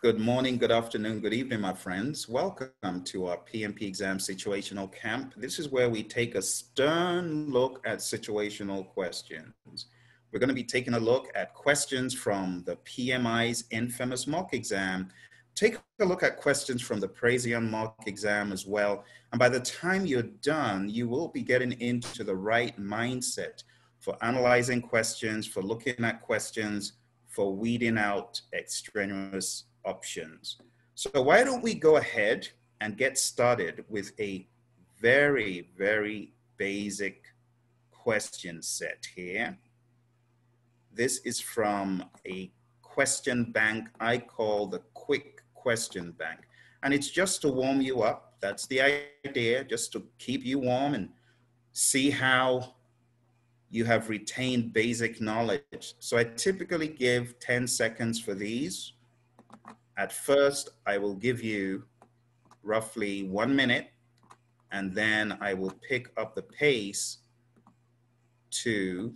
Good morning, good afternoon, good evening, my friends. Welcome to our PMP exam situational camp. This is where we take a stern look at situational questions. We're going to be taking a look at questions from the PMI's infamous mock exam. Take a look at questions from the Praizion mock exam as well. And by the time you're done, you will be getting into the right mindset for analyzing questions, for looking at questions, for weeding out extraneous options. So why don't we go ahead and get started with a very, very basic question set here. This is from a question bank I call the Quick Question Bank. And it's just to warm you up. That's the idea, just to keep you warm and see how you have retained basic knowledge. So I typically give 10 seconds for these. At first, I will give you roughly 1 minute, and then I will pick up the pace to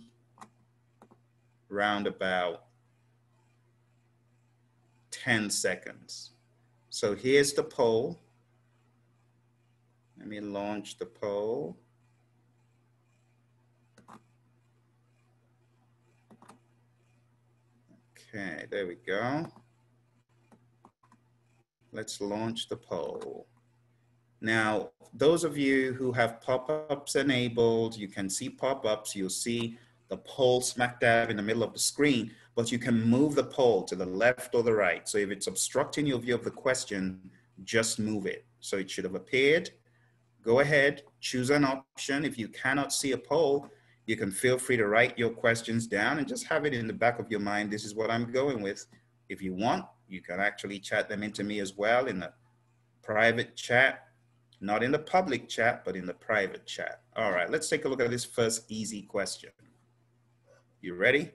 round about 10 seconds. So here's the poll. Let me launch the poll. Okay, there we go. Let's launch the poll. Now, those of you who have pop-ups enabled, you can see pop-ups, you'll see the poll smack dab in the middle of the screen, but you can move the poll to the left or the right. So if it's obstructing your view of the question, just move it. So it should have appeared. Go ahead, choose an option. If you cannot see a poll, you can feel free to write your questions down and just have it in the back of your mind. This is what I'm going with. If you want, you can actually chat them into me as well in the private chat, not in the public chat, but in the private chat. All right, let's take a look at this first easy question. You ready?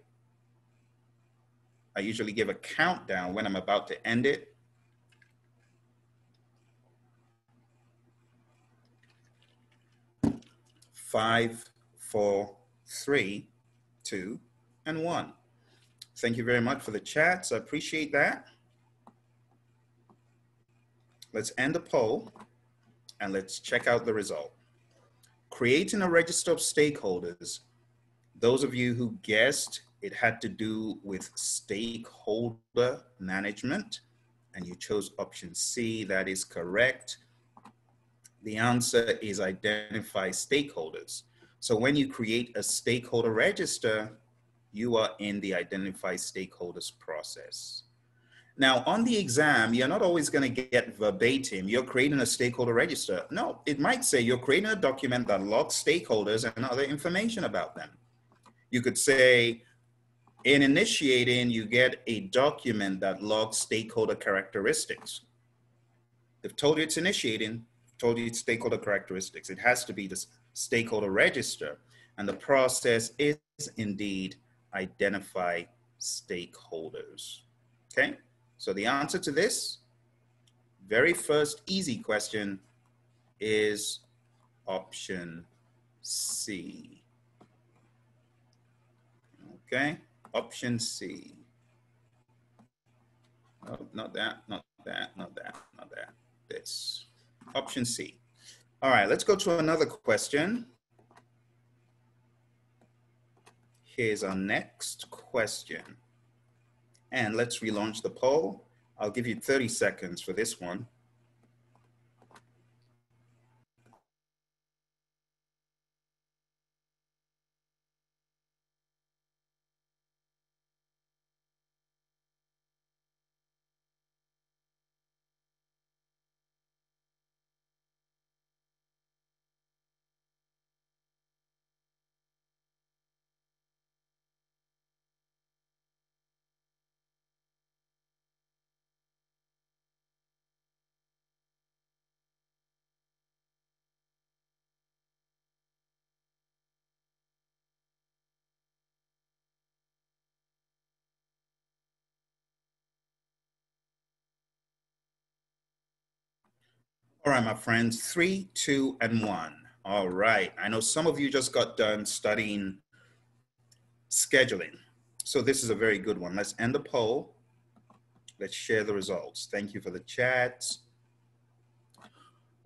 I usually give a countdown when I'm about to end it. 5, 4, 3, 2, and 1. Thank you very much for the chats. I appreciate that. Let's end the poll and let's check out the result. Creating a register of stakeholders. Those of you who guessed it had to do with stakeholder management and you chose option C, that is correct. The answer is identify stakeholders. So when you create a stakeholder register, you are in the identify stakeholders process. Now, on the exam, you're not always going to get verbatim, you're creating a stakeholder register. No, it might say you're creating a document that logs stakeholders and other information about them. You could say, in initiating, you get a document that logs stakeholder characteristics. They've told you it's initiating, told you it's stakeholder characteristics. It has to be the stakeholder register. And the process is indeed identify stakeholders. Okay? So the answer to this very first easy question is option C. Okay, option C. Oh, not that, not that, not that, not that, this. Option C. All right, let's go to another question. Here's our next question. And let's relaunch the poll. I'll give you 30 seconds for this one. All right, my friends, 3, 2, and 1. All right, I know some of you just got done studying scheduling. So this is a very good one. Let's end the poll. Let's share the results. Thank you for the chats.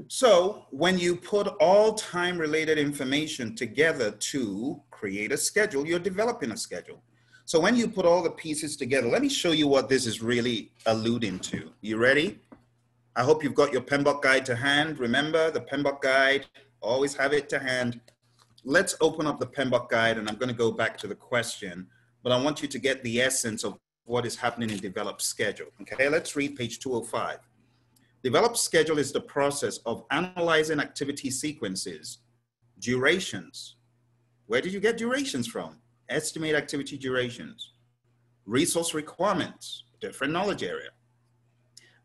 So when you put all time-related information together to create a schedule, you're developing a schedule. So when you put all the pieces together, let me show you what this is really alluding to. You ready? I hope you've got your PMBOK guide to hand. Remember the PMBOK guide, always have it to hand. Let's open up the PMBOK guide, and I'm going to go back to the question, but I want you to get the essence of what is happening in developed schedule. Okay, let's read page 205. Developed schedule is the process of analyzing activity sequences, durations. Where did you get durations from? Estimate activity durations, resource requirements, different knowledge area,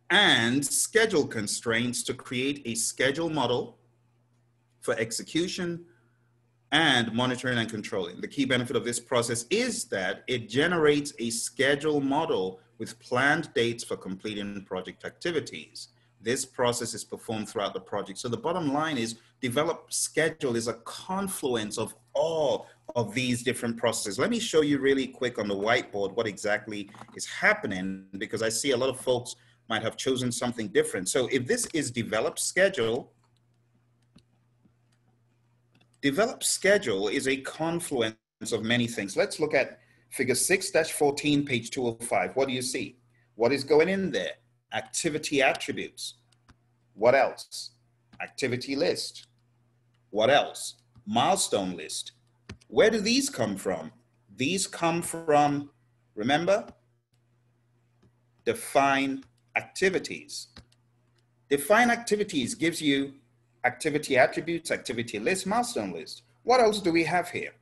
and schedule constraints to create a schedule model for execution and monitoring and controlling. The key benefit of this process is that it generates a schedule model with planned dates for completing project activities. This process is performed throughout the project. So the bottom line is developed schedule is a confluence of all of these different processes. Let me show you really quick on the whiteboard what exactly is happening, because I see a lot of folks might have chosen something different. So if this is developed schedule is a confluence of many things. Let's look at figure 6-14, page 205. What do you see? What is going in there? Activity attributes. What else? Activity list. What else? Milestone list. Where do these come from? These come from, remember, define activities. Define activities gives you activity attributes, activity list, milestone list. What else do we have here?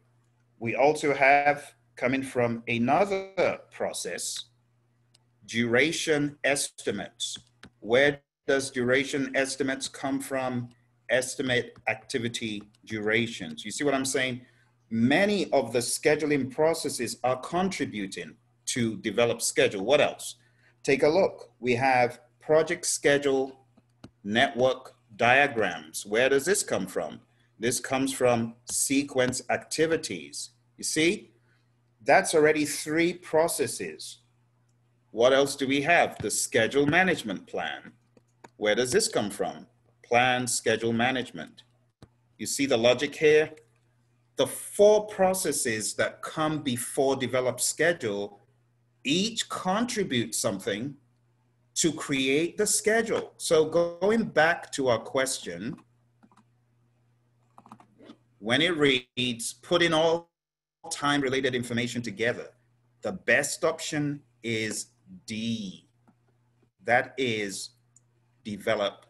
We also have, coming from another process, duration estimates. Where does duration estimates come from? Estimate activity durations. You see what I'm saying? Many of the scheduling processes are contributing to develop schedule. What else? Take a look. We have project schedule, network diagrams. Where does this come from? This comes from sequence activities. You see, that's already 3 processes. What else do we have? The schedule management plan. Where does this come from? Plan, schedule management. You see the logic here? The 4 processes that come before develop schedule each contribute something to create the schedule. So going back to our question, when it reads, putting all time-related information together, the best option is D. That is develop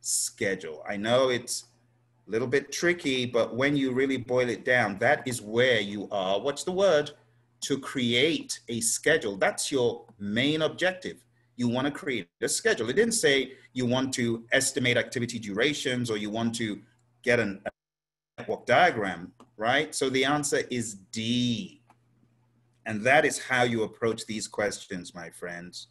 schedule. I know it's a little bit tricky, but when you really boil it down, that is where you are, what's the word? To create a schedule. That's your main objective. You want to create a schedule. It didn't say you want to estimate activity durations or you want to get a network diagram, right? So the answer is D. And that is how you approach these questions, my friends.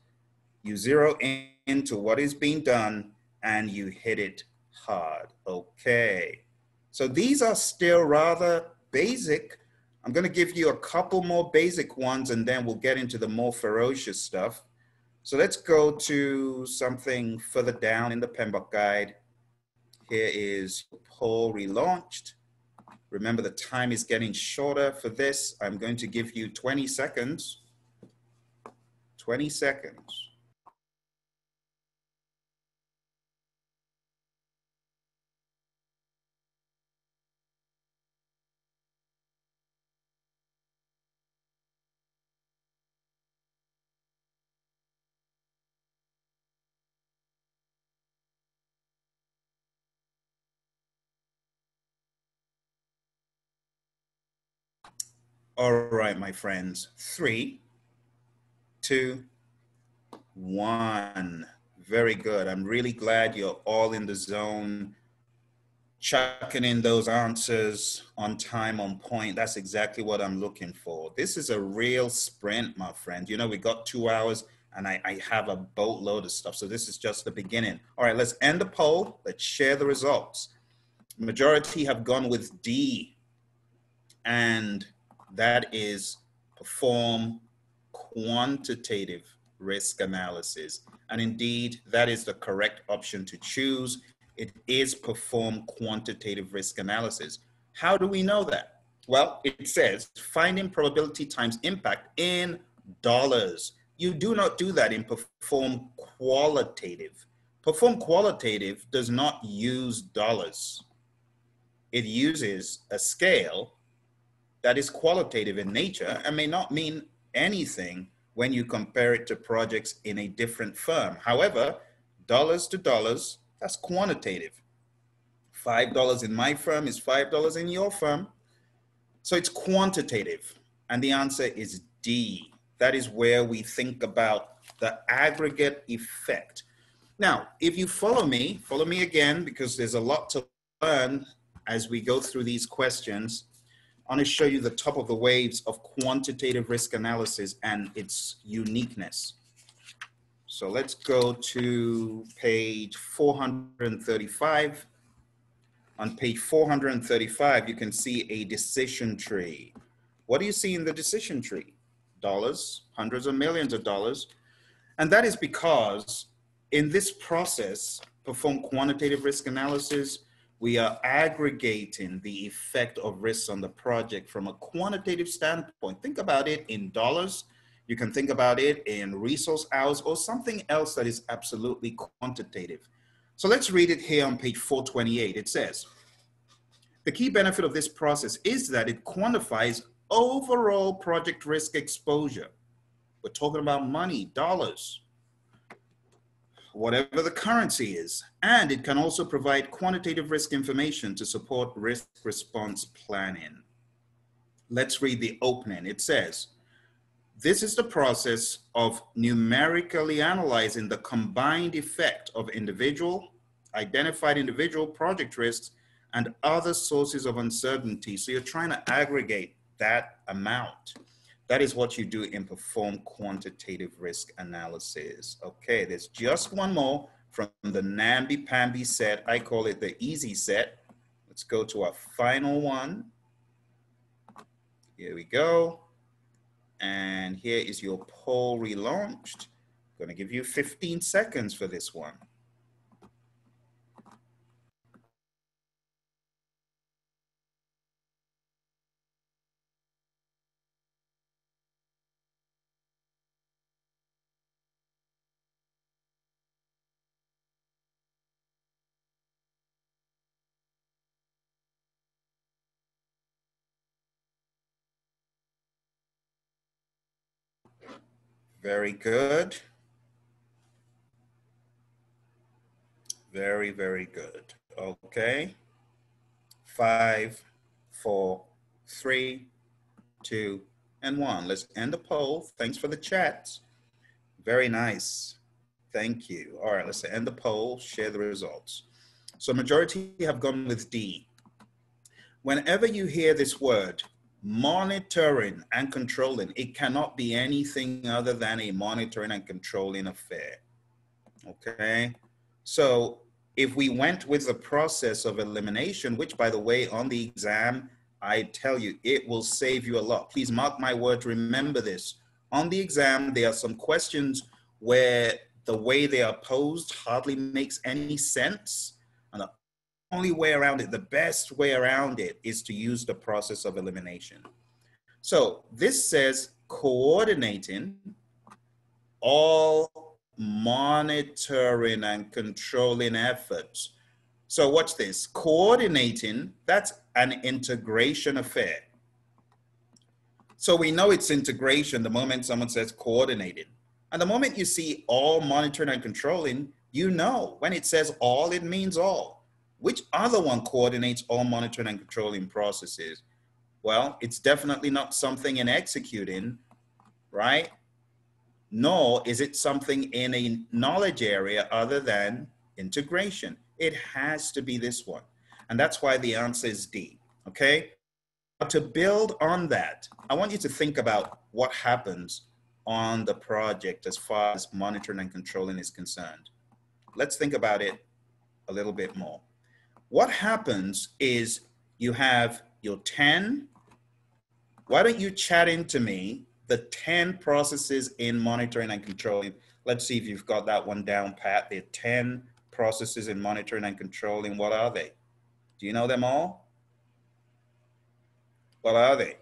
You zero into what is being done and you hit it hard. Okay. So these are still rather basic. I'm going to give you a couple more basic ones and then we'll get into the more ferocious stuff. So let's go to something further down in the PMBOK guide. Here is poll relaunched. Remember, the time is getting shorter for this. I'm going to give you 20 seconds. 20 seconds. All right, my friends, 3, 2, 1. Very good. I'm really glad you're all in the zone, chucking in those answers on time, on point. That's exactly what I'm looking for. This is a real sprint, my friend. You know, we got 2 hours and I have a boatload of stuff. So this is just the beginning. All right, let's end the poll. Let's share the results. Majority have gone with D, and that is perform quantitative risk analysis. And indeed, that is the correct option to choose. It is perform quantitative risk analysis. How do we know that? Well, it says finding probability times impact in dollars. You do not do that in perform qualitative. Perform qualitative does not use dollars. It uses a scale that is qualitative in nature and may not mean anything when you compare it to projects in a different firm. However, dollars to dollars, that's quantitative. $5 in my firm is $5 in your firm. So it's quantitative. And the answer is D. That is where we think about the aggregate effect. Now, if you follow me again, because there's a lot to learn as we go through these questions. I want to show you the top of the waves of quantitative risk analysis and its uniqueness. So let's go to page 435. On page 435, you can see a decision tree. What do you see in the decision tree? Dollars, hundreds of millions of dollars. And that is because in this process, perform quantitative risk analysis, we are aggregating the effect of risks on the project from a quantitative standpoint. Think about it in dollars. You can think about it in resource hours or something else that is absolutely quantitative. So let's read it here on page 428. It says, the key benefit of this process is that it quantifies overall project risk exposure. We're talking about money, dollars, whatever the currency is. And it can also provide quantitative risk information to support risk response planning. Let's read the opening. It says, this is the process of numerically analyzing the combined effect of identified individual project risks and other sources of uncertainty. So you're trying to aggregate that amount. That is what you do in perform quantitative risk analysis. Okay, there's just one more from the namby-pamby set. I call it the easy set. Let's go to our final one. Here we go. And here is your poll relaunched. I'm going to give you 15 seconds for this one. Very good. Very, very good. Okay. 5, 4, 3, 2, and 1. Let's end the poll. Thanks for the chats. Very nice. Thank you. All right, let's end the poll, share the results. So majority have gone with D. Whenever you hear this word, monitoring and controlling, it cannot be anything other than a monitoring and controlling affair. Okay, so if we went with the process of elimination, which by the way, on the exam, I tell you, it will save you a lot. Please mark my words, remember this. On the exam, there are some questions where the way they are posed hardly makes any sense. And the only way around it, the best way around it, is to use the process of elimination. So this says coordinating all monitoring and controlling efforts. So watch this, coordinating, that's an integration affair. So we know it's integration the moment someone says coordinating. And the moment you see all monitoring and controlling, you know when it says all, it means all. Which other one coordinates all monitoring and controlling processes? Well, it's definitely not something in executing, right? Nor is it something in a knowledge area other than integration. It has to be this one. And that's why the answer is D, okay? To build on that, I want you to think about what happens on the project as far as monitoring and controlling is concerned. Let's think about it a little bit more. What happens is you have your 10. Why don't you chat into me the the 10 processes in monitoring and controlling. Let's see if you've got that one down, Pat. The 10 processes in monitoring and controlling. What are they? Do you know them all? What are they?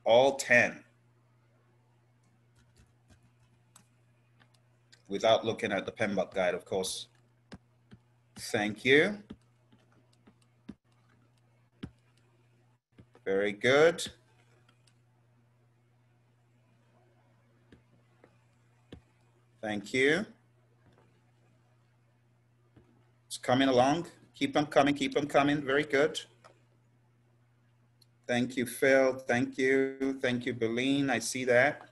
All 10. Without looking at the PMP guide, of course. Thank you. Very good. Thank you. It's coming along. Keep them coming, keep them coming. Very good. Thank you, Phil. Thank you. Thank you, Beline. I see that.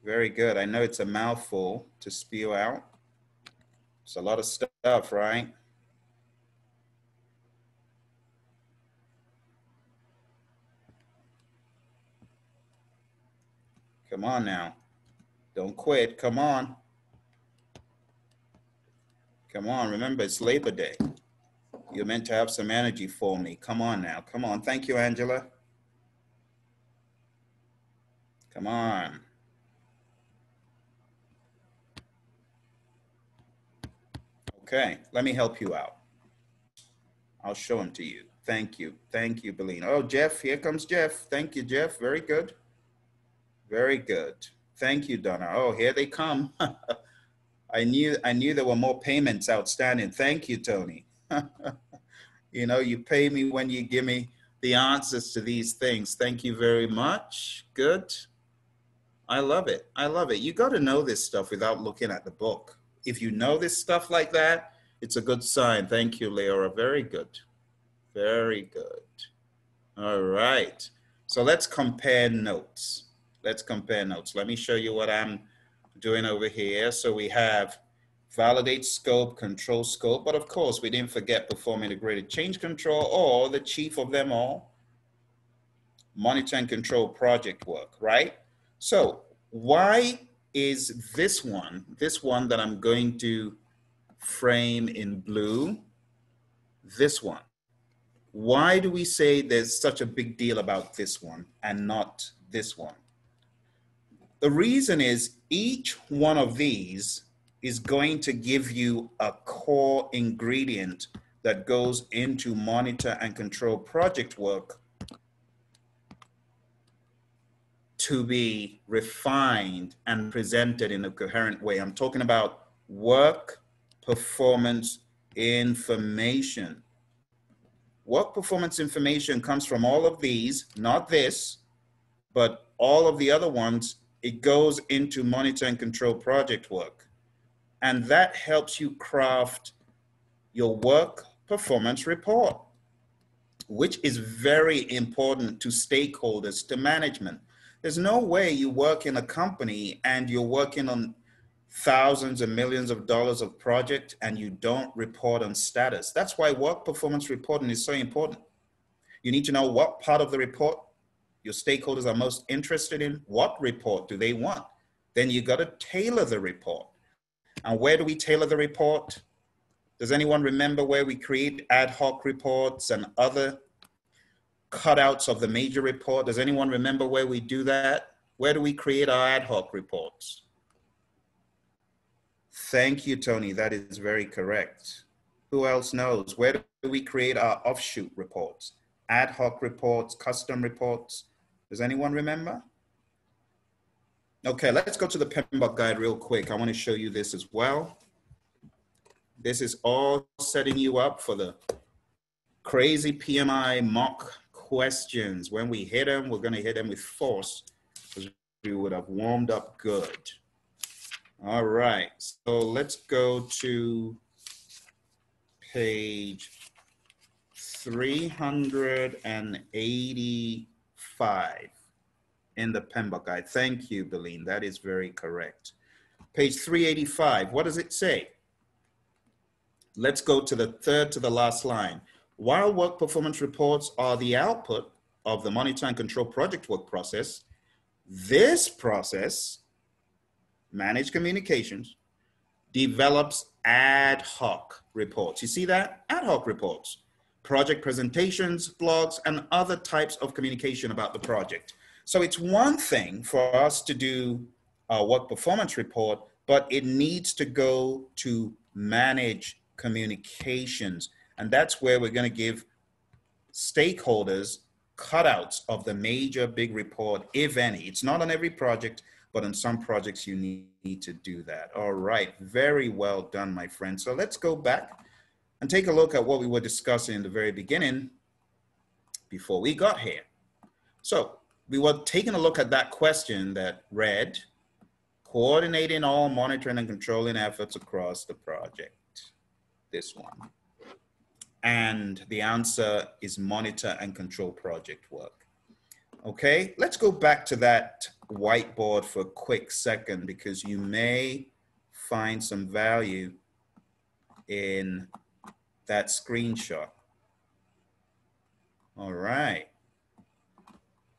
Very good. I know it's a mouthful to spew out. It's a lot of stuff, right? Come on now. Don't quit. Come on. Come on. Remember, it's Labor Day. You're meant to have some energy for me. Come on now. Come on. Thank you, Angela. Come on. Okay, let me help you out. I'll show them to you. Thank you. Thank you, Beline. Oh, Jeff, here comes Jeff. Thank you, Jeff. Very good. Very good. Thank you, Donna. Oh, here they come. I knew there were more payments outstanding. Thank you, Tony. You know, you pay me when you give me the answers to these things. Thank you very much. Good. I love it. I love it. You got to know this stuff without looking at the book. If you know this stuff like that, it's a good sign. Thank you, Leora. Very good. Very good. All right. So let's compare notes. Let's compare notes. Let me show you what I'm doing over here. So we have validate scope, control scope, but of course we didn't forget perform integrated change control, or the chief of them all, monitor and control project work, right? So why is this one that I'm going to frame in blue, this one? Why do we say there's such a big deal about this one and not this one? The reason is each one of these is going to give you a core ingredient that goes into monitor and control project work to be refined and presented in a coherent way. I'm talking about work performance information. Work performance information comes from all of these, not this, but all of the other ones. It goes into monitor and control project work. And that helps you craft your work performance report, which is very important to stakeholders, to management. There's no way you work in a company and you're working on thousands and millions of dollars of project and you don't report on status. That's why work performance reporting is so important. You need to know what part of the report your stakeholders are most interested in. What report do they want? Then you got to tailor the report. And where do we tailor the report? Does anyone remember where we create ad hoc reports and other cutouts of the major report? Does anyone remember where we do that? Where do we create our ad hoc reports? Thank you, Tony. That is very correct. Who else knows? Where do we create our offshoot reports? Ad hoc reports, custom reports. Does anyone remember? Okay, let's go to the PMP guide real quick. I want to show you this as well. This is all setting you up for the crazy PMI mock questions. When we hit them, we're going to hit them with force because we would have warmed up good. All right, so let's go to page 385 in the PMP guide. Thank you, Beline. That is very correct. Page 385, what does it say? Let's go to the third to the last line. While work performance reports are the output of the monitor and control project work process, this process, managed communications, develops ad hoc reports. You see that? Ad hoc reports. project presentations, blogs, and other types of communication about the project. So it's one thing for us to do a work performance report, but it needs to go to manage communications. And that's where we're going to give stakeholders cutouts of the major big report, if any. It's not on every project, but on some projects you need to do that. All right, very well done, my friend. So let's go back and take a look at what we were discussing in the very beginning before we got here. So we were taking a look at that question that read, coordinating all monitoring and controlling efforts across the project, this one. And the answer is monitor and control project work. Okay, let's go back to that whiteboard for a quick second because you may find some value in that screenshot. All right.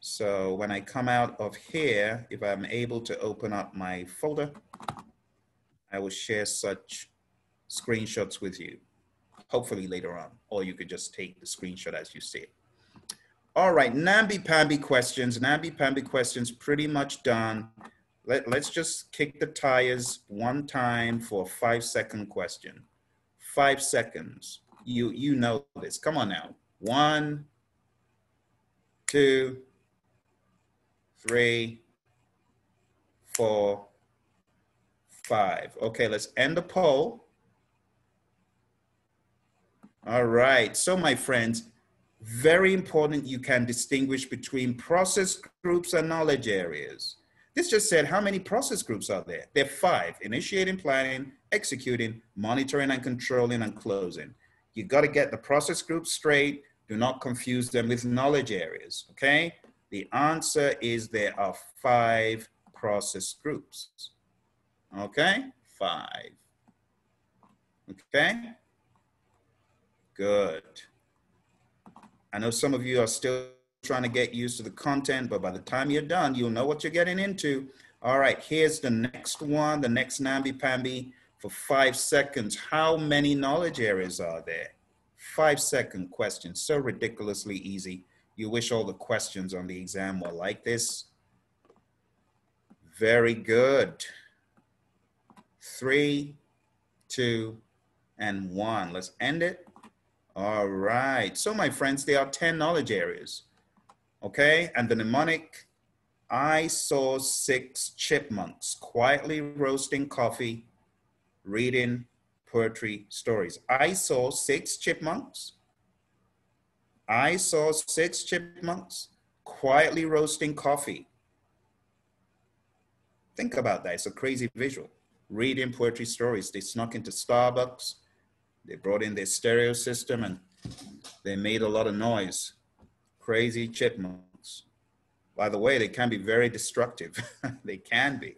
So when I come out of here, if I'm able to open up my folder, I will share such screenshots with you, hopefully later on, or you could just take the screenshot as you see it. All right, namby-pamby questions. Namby-pamby questions pretty much done. Let's just kick the tires one time for a 5-second question. 5 seconds. You know this. Come on now. 1, 2, 3, 4, 5. Okay, let's end the poll. All right, so my friends, very important you can distinguish between process groups and knowledge areas. This just said how many process groups are there? There are 5: initiating, planning, executing, monitoring and controlling, and closing. You got to get the process groups straight. Do not confuse them with knowledge areas, okay? The answer is there are 5 process groups, okay? 5, okay? Good. I know some of you are still trying to get used to the content, but by the time you're done, you'll know what you're getting into. All right, here's the next one, the next namby-pamby for 5 seconds. How many knowledge areas are there? 5-second question, so ridiculously easy. You wish all the questions on the exam were like this. Very good. 3, 2, and 1. Let's end it. All right, so my friends, there are 10 knowledge areas, okay? And the mnemonic, I saw 6 chipmunks quietly roasting coffee, reading poetry stories. I saw 6 chipmunks. I saw 6 chipmunks quietly roasting coffee. Think about that, it's a crazy visual. Reading poetry stories. They snuck into Starbucks. They brought in their stereo system and they made a lot of noise. Crazy chipmunks. By the way, they can be very destructive. They can be.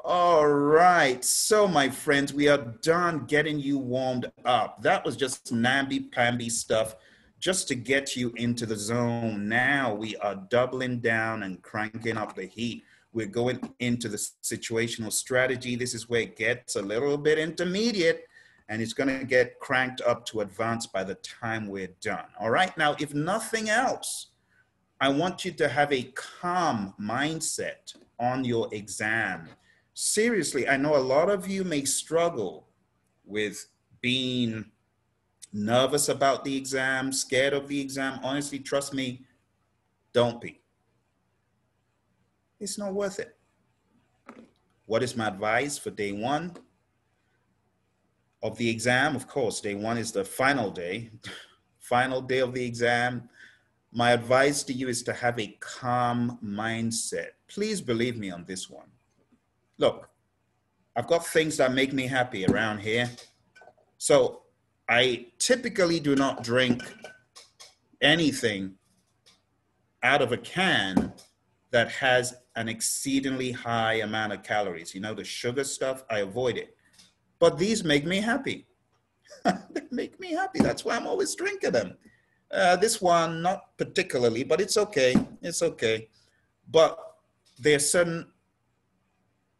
All right, so my friends, we are done getting you warmed up. That was just namby-pamby stuff just to get you into the zone. Now we are doubling down and cranking up the heat. We're going into the situational strategy. This is where it gets a little bit intermediate, and it's going to get cranked up to advanced by the time we're done. All right, now, if nothing else, I want you to have a calm mindset on your exam. Seriously, I know a lot of you may struggle with being nervous about the exam, scared of the exam. Honestly, trust me, don't be. It's not worth it. What is my advice for day 1? Of the exam? Of course, day 1 is the final day of the exam. My advice to you is to have a calm mindset. Please believe me on this one. Look, I've got things that make me happy around here. So I typically do not drink anything out of a can that has an exceedingly high amount of calories. You know, the sugar stuff, I avoid it. But these make me happy. They make me happy. That's why I'm always drinking them. This one, not particularly, but it's okay. It's okay. But there are certain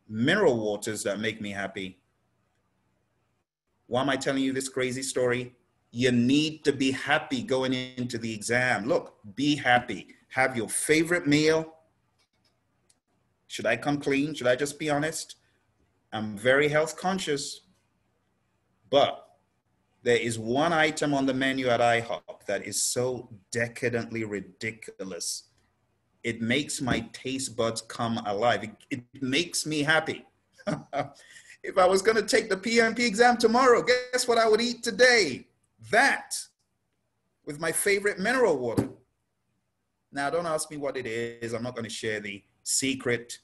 mineral waters that make me happy. Why am I telling you this crazy story? You need to be happy going into the exam. Look, be happy. Have your favorite meal. Should I come clean? Should I just be honest? I'm very health conscious, but there is one item on the menu at IHOP that is so decadently ridiculous. It makes my taste buds come alive. It makes me happy. If I was going to take the PMP exam tomorrow, guess what I would eat today? That with my favorite mineral water. Now, don't ask me what it is. I'm not going to share the secret,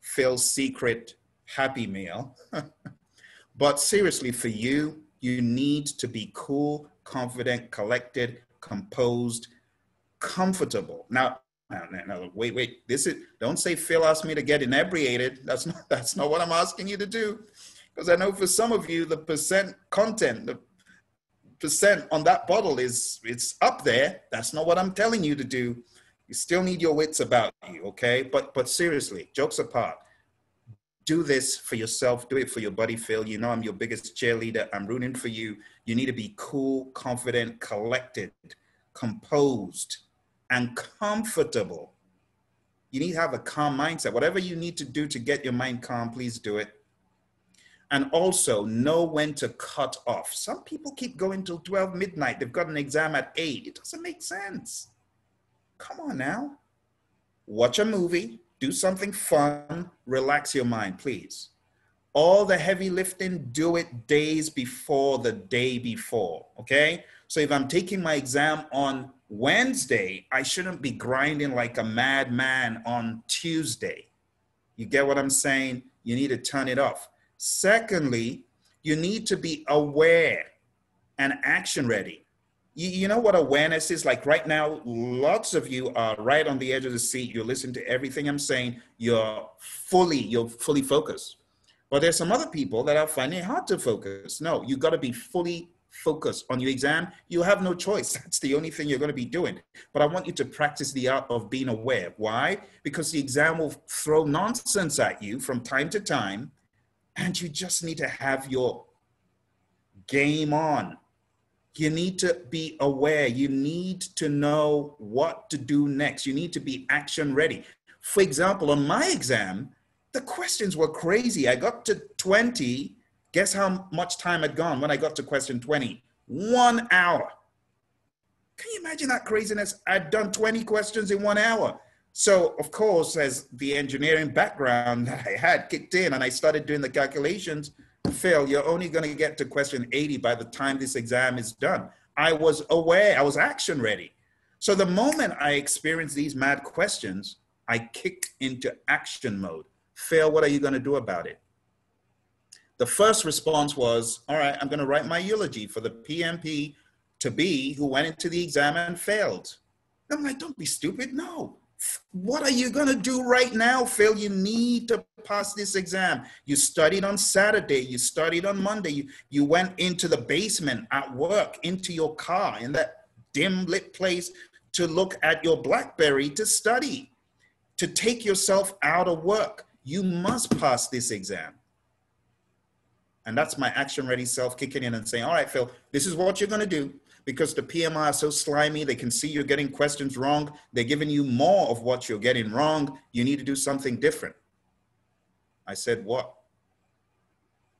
Phil's secret happy meal. But seriously, for you, you need to be cool, confident, collected, composed, comfortable. Now, wait. Don't say Phil asked me to get inebriated. That's not what I'm asking you to do. Because I know for some of you, the percent content, the percent on that bottle it's up there. That's not what I'm telling you to do. You still need your wits about you, okay? But seriously, jokes apart, do this for yourself. Do it for your buddy Phil. You know I'm your biggest cheerleader. I'm rooting for you. You need to be cool, confident, collected, composed, and comfortable. You need to have a calm mindset. Whatever you need to do to get your mind calm, please do it. And also know when to cut off. Some people keep going till 12 midnight. They've got an exam at 8. It doesn't make sense. Come on now. Watch a movie, do something fun, relax your mind, please. All the heavy lifting, do it days before the day before, okay? So if I'm taking my exam on Wednesday, I shouldn't be grinding like a madman on Tuesday. You get what I'm saying? You need to turn it off. Secondly, you need to be aware and action ready. You know what awareness is? Like right now, lots of you are right on the edge of the seat. You're listening to everything I'm saying. You're fully focused. But there's some other people that are finding it hard to focus. No, you got to be fully focused on your exam. You have no choice. That's the only thing you're going to be doing. But I want you to practice the art of being aware. Why? Because the exam will throw nonsense at you from time to time, and you just need to have your game on. You need to be aware. You need to know what to do next. You need to be action ready. For example, on my exam, the questions were crazy. I got to 20. Guess how much time had gone when I got to question 20? 1 hour. Can you imagine that craziness? I'd done 20 questions in 1 hour. So, of course, as the engineering background that I had kicked in and I started doing the calculations, Phil, you're only going to get to question 80 by the time this exam is done. I was aware, I was action ready. So the moment I experienced these mad questions, I kicked into action mode. Phil, what are you going to do about it? The first response was, all right, I'm going to write my eulogy for the PMP to be who went into the exam and failed. I'm like, don't be stupid. No. What are you going to do right now, Phil? You need to pass this exam. You studied on Saturday. You studied on Monday. You went into the basement at work, into your car, in that dim lit place to look at your BlackBerry to study, to take yourself out of work. You must pass this exam. And that's my action ready self kicking in and saying, all right, Phil, this is what you're going to do. Because the PMI are so slimy, they can see you're getting questions wrong. They're giving you more of what you're getting wrong. You need to do something different. I said, what?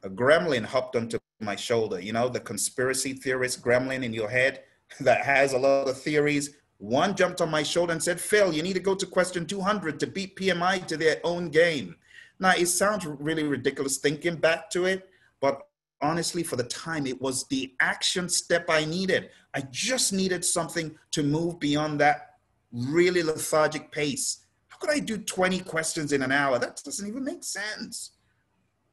A gremlin hopped onto my shoulder. You know, the conspiracy theorist gremlin in your head that has a lot of theories. One jumped on my shoulder and said, Phil, you need to go to question 200 to beat PMI to their own game. Now, it sounds really ridiculous thinking back to it, but honestly, for the time, it was the action step I needed. I just needed something to move beyond that really lethargic pace. How could I do 20 questions in an hour? That doesn't even make sense.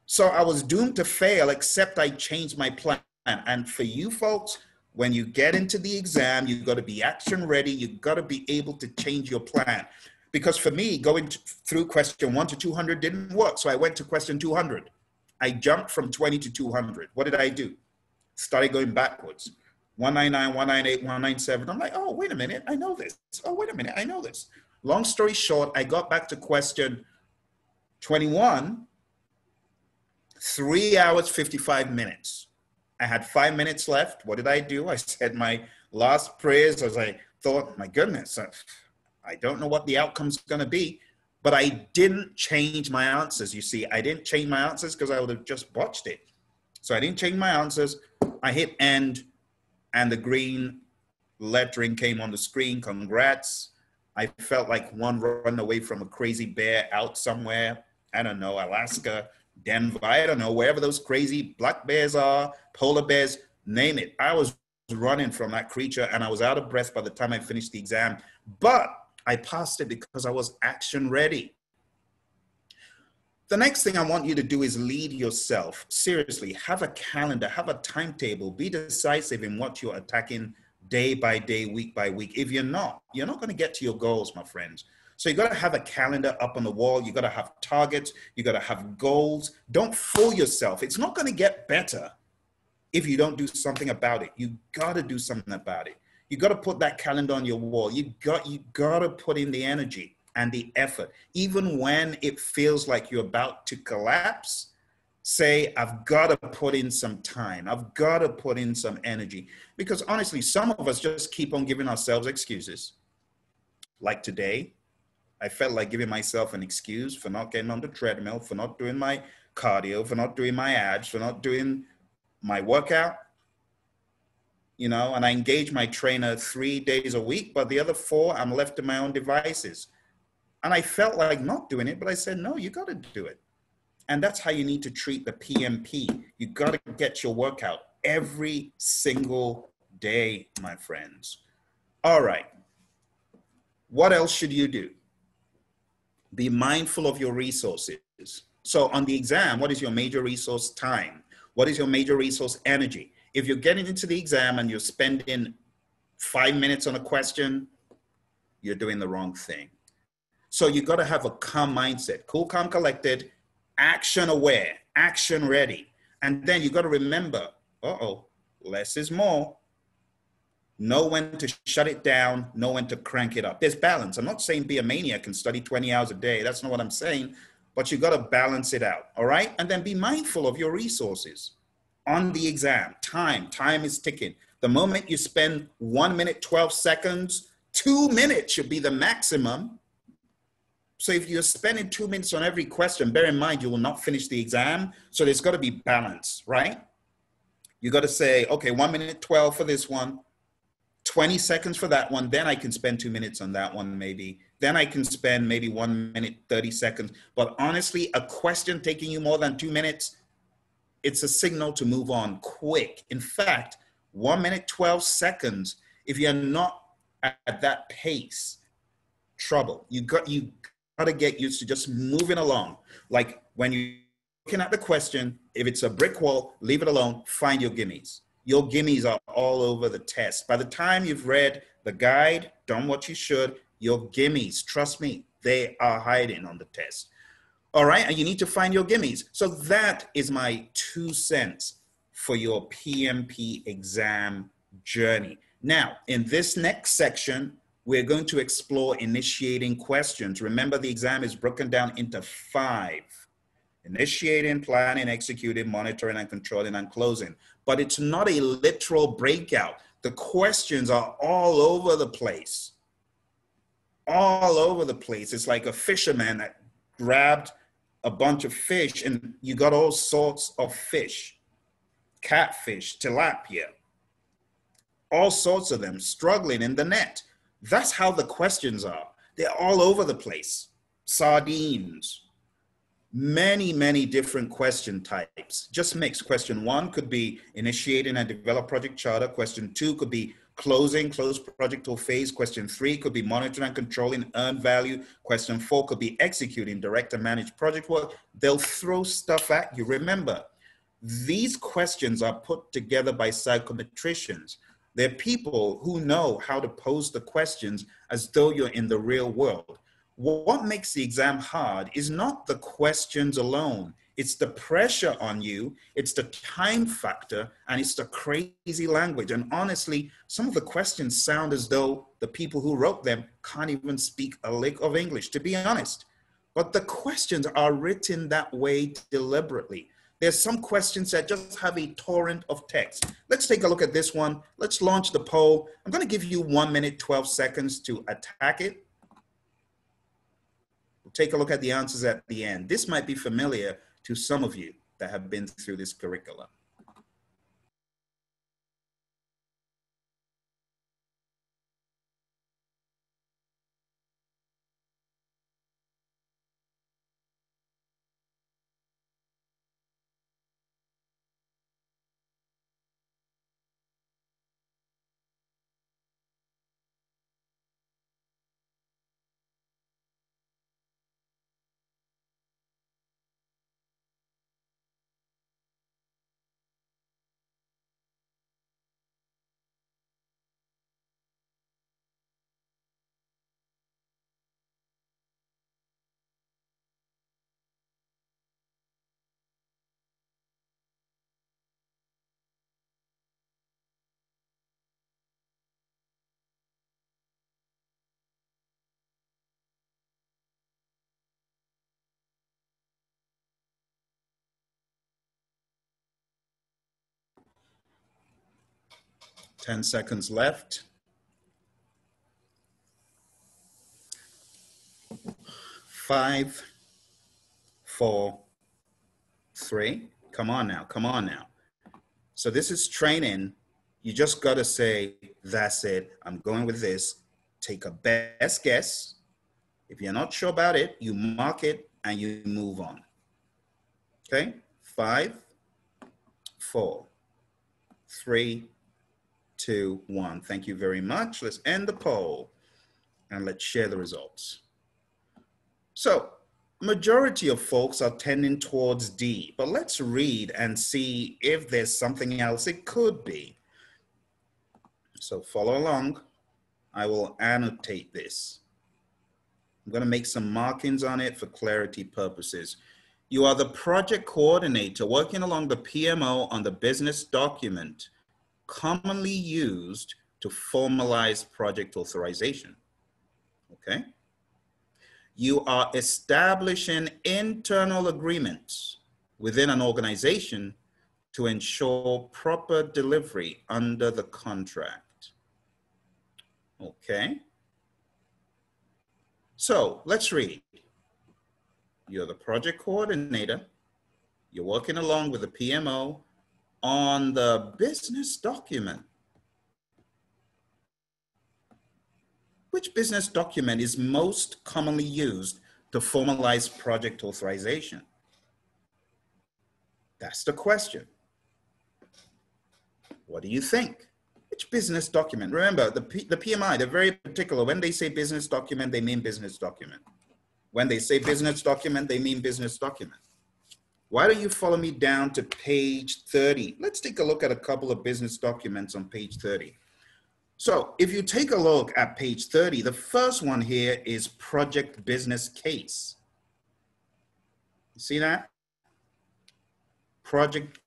So I was doomed to fail, except I changed my plan. And for you folks, when you get into the exam, you've got to be action ready. You've got to be able to change your plan. Because for me, going through question 1 to 200 didn't work. So I went to question 200. I jumped from 20 to 200. What did I do? Started going backwards. 199, 198, 197. I'm like, oh, wait a minute. I know this. Oh, wait a minute. I know this. Long story short, I got back to question 21, 3 hours, 55 minutes. I had 5 minutes left. What did I do? I said my last prayers as I thought, my goodness, I don't know what the outcome's going to be, but I didn't change my answers. You see, I didn't change my answers because I would have just botched it. So I didn't change my answers. I hit end and the green lettering came on the screen. Congrats. I felt like one run away from a crazy bear out somewhere. I don't know, Alaska, Denver, I don't know, wherever those crazy black bears are, polar bears, name it. I was running from that creature and I was out of breath by the time I finished the exam, but I passed it because I was action ready. The next thing I want you to do is lead yourself. Seriously, have a calendar, have a timetable, be decisive in what you're attacking day by day, week by week. If you're not going to get to your goals, my friends. So you got to have a calendar up on the wall. You got to have targets. You got to have goals. Don't fool yourself. It's not going to get better if you don't do something about it. You got to do something about it. You got to put that calendar on your wall. You got to put in the energy and the effort. Even when it feels like you're about to collapse, say, I've got to put in some time. I've got to put in some energy. Because honestly, some of us just keep on giving ourselves excuses. Like today, I felt like giving myself an excuse for not getting on the treadmill, for not doing my cardio, for not doing my abs, for not doing my workout. You know, and I engage my trainer 3 days a week, but the other 4, I'm left to my own devices. And I felt like not doing it, but I said, no, you got to do it. And that's how you need to treat the PMP. You got to get your workout every single day, my friends. All right. What else should you do? Be mindful of your resources. So on the exam, what is your major resource? Time. What is your major resource? Energy. If you're getting into the exam and you're spending 5 minutes on a question, you're doing the wrong thing. So you got to have a calm mindset, cool, calm, collected, action aware, action ready. And then you got to remember, less is more. Know when to shut it down, know when to crank it up. There's balance. I'm not saying be a maniac and study 20 hours a day. That's not what I'm saying, but you got to balance it out. All right. And then be mindful of your resources on the exam. Time is ticking. The moment you spend 1 minute, 12 seconds, 2 minutes should be the maximum. So if you're spending 2 minutes on every question, bear in mind, you will not finish the exam. So there's got to be balance, right? You got to say, okay, 1 minute, 12 for this one, 20 seconds for that one. Then I can spend 2 minutes on that one, maybe. Then I can spend maybe 1 minute, 30 seconds. But honestly, a question taking you more than 2 minutes, it's a signal to move on quick. In fact, 1 minute, 12 seconds, if you're not at that pace, trouble. You got to get used to just moving along. Like when you're looking at the question, if it's a brick wall, leave it alone, find your gimmies. Your gimmies are all over the test. By the time you've read the guide, done what you should, your gimmies, trust me, they are hiding on the test. All right, and you need to find your gimmies. So that is my 2 cents for your PMP exam journey. Now, in this next section, we're going to explore initiating questions. Remember, the exam is broken down into 5. Initiating, planning, executing, monitoring, and controlling, and closing. But it's not a literal breakout. The questions are all over the place. All over the place. It's like a fisherman that grabbed a bunch of fish and you got all sorts of fish. Catfish, tilapia, all sorts of them struggling in the net. That's how the questions are. They're all over the place. Sardines. Many, many different question types. Just mix. Question 1 could be initiating and develop project charter. Question 2 could be close project or phase. Question 3 could be monitoring and controlling earned value. Question 4 could be executing direct and managed project work. They'll throw stuff at you. Remember, these questions are put together by psychometricians. They're people who know how to pose the questions as though you're in the real world. What makes the exam hard is not the questions alone. It's the pressure on you, it's the time factor, and it's the crazy language. And honestly, some of the questions sound as though the people who wrote them can't even speak a lick of English, to be honest. But the questions are written that way deliberately. There's some questions that just have a torrent of text. Let's take a look at this one. Let's launch the poll. I'm going to give you 1 minute, 12 seconds to attack it. We'll take a look at the answers at the end. This might be familiar to some of you that have been through this curriculum. Ten seconds left. 5, 4, 3. Come on now, come on now. So this is training. You just got to say, that's it. I'm going with this. Take a best guess. If you're not sure about it, you mark it and you move on. Okay? 5, 4, 3, 2, 1. Thank you very much. Let's end the poll and let's share the results. So, majority of folks are tending towards D, but let's read and see if there's something else it could be. So follow along. I will annotate this. I'm going to make some markings on it for clarity purposes. You are the project coordinator working along the PMO on the business document commonly used to formalize project authorization. Okay? You are establishing internal agreements within an organization to ensure proper delivery under the contract. Okay. So let's read. You're the project coordinator. You're working along with the PMO on the business document. Which business document is most commonly used to formalize project authorization? That's the question. What do you think? Which business document? Remember, the PMI, they're very particular. When they say business document, they mean business document. When they say business document, they mean business document. Why don't you follow me down to page 30? Let's take a look at a couple of business documents on page 30. So if you take a look at page 30, the first one here is project business case. You see that? Project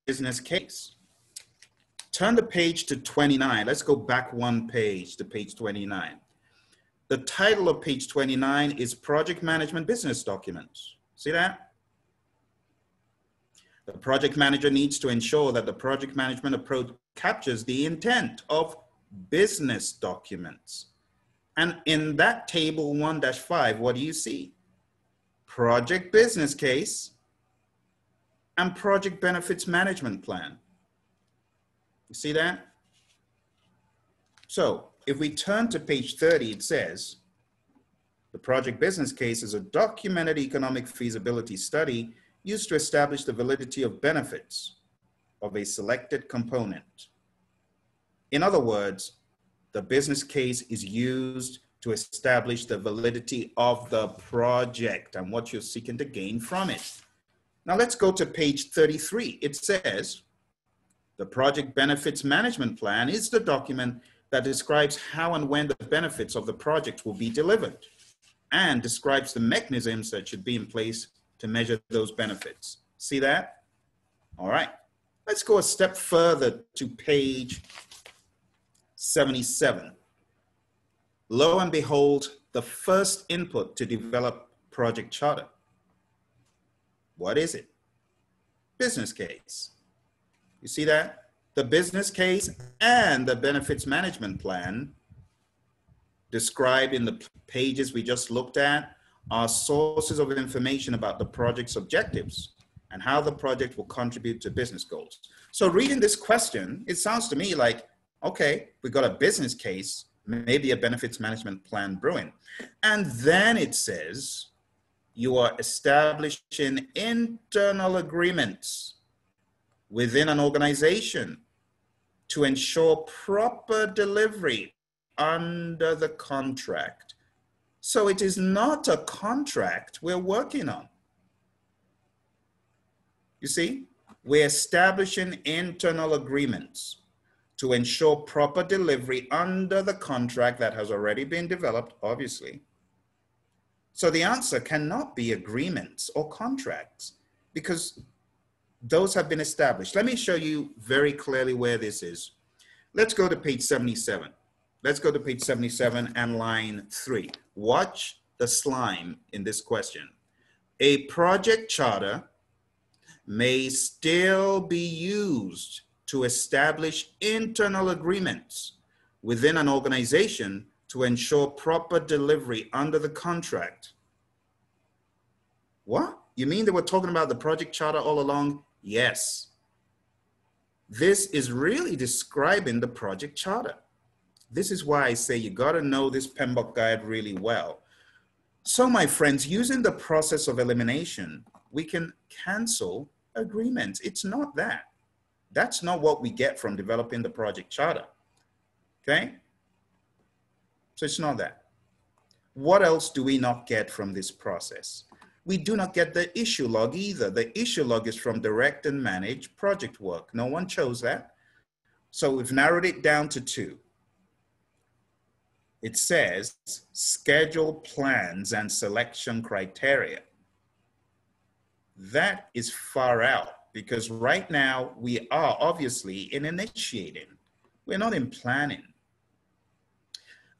business case. Turn the page to 29. Let's go back one page to page 29. The title of page 29 is Project Management Business Documents. See that? The project manager needs to ensure that the project management approach captures the intent of business documents. And in that table 1-5, what do you see? Project business case and project benefits management plan. You see that? So if we turn to page 30, it says, the project business case is a documented economic feasibility study used to establish the validity of benefits of a selected component. In other words, the business case is used to establish the validity of the project and what you're seeking to gain from it. Now let's go to page 33. It says, the project benefits management plan is the document that describes how and when the benefits of the project will be delivered and describes the mechanisms that should be in place to measure those benefits. See that? All right. Let's go a step further to page 77. Lo and behold, the first input to develop project charter. What is it? business case. You see that? The business case and the benefits management plan described in the pages we just looked at are sources of information about the project's objectives and how the project will contribute to business goals. So reading this question, it sounds to me like, okay, we got a business case, maybe a benefits management plan brewing. And then it says, you are establishing internal agreements within an organization to ensure proper delivery under the contract. So it is not a contract we're working on. You see, we're establishing internal agreements to ensure proper delivery under the contract that has already been developed, obviously. So the answer cannot be agreements or contracts because those have been established. Let me show you very clearly where this is. Let's go to page 77. Let's go to page 77 and line 3. Watch the slime in this question. A project charter may still be used to establish internal agreements within an organization to ensure proper delivery under the contract. What? You mean they were talking about the project charter all along? Yes. This is really describing the project charter. This is why I say you got to know this PMBOK guide really well. So my friends, using the process of elimination, we can cancel agreements. It's not that. That's not what we get from developing the project charter. Okay? So it's not that. What else do we not get from this process? We do not get the issue log either. The issue log is from direct and manage project work. No one chose that. So we've narrowed it down to 2. It says schedule plans and selection criteria. That is far out because right now we are obviously in initiating. We're not in planning.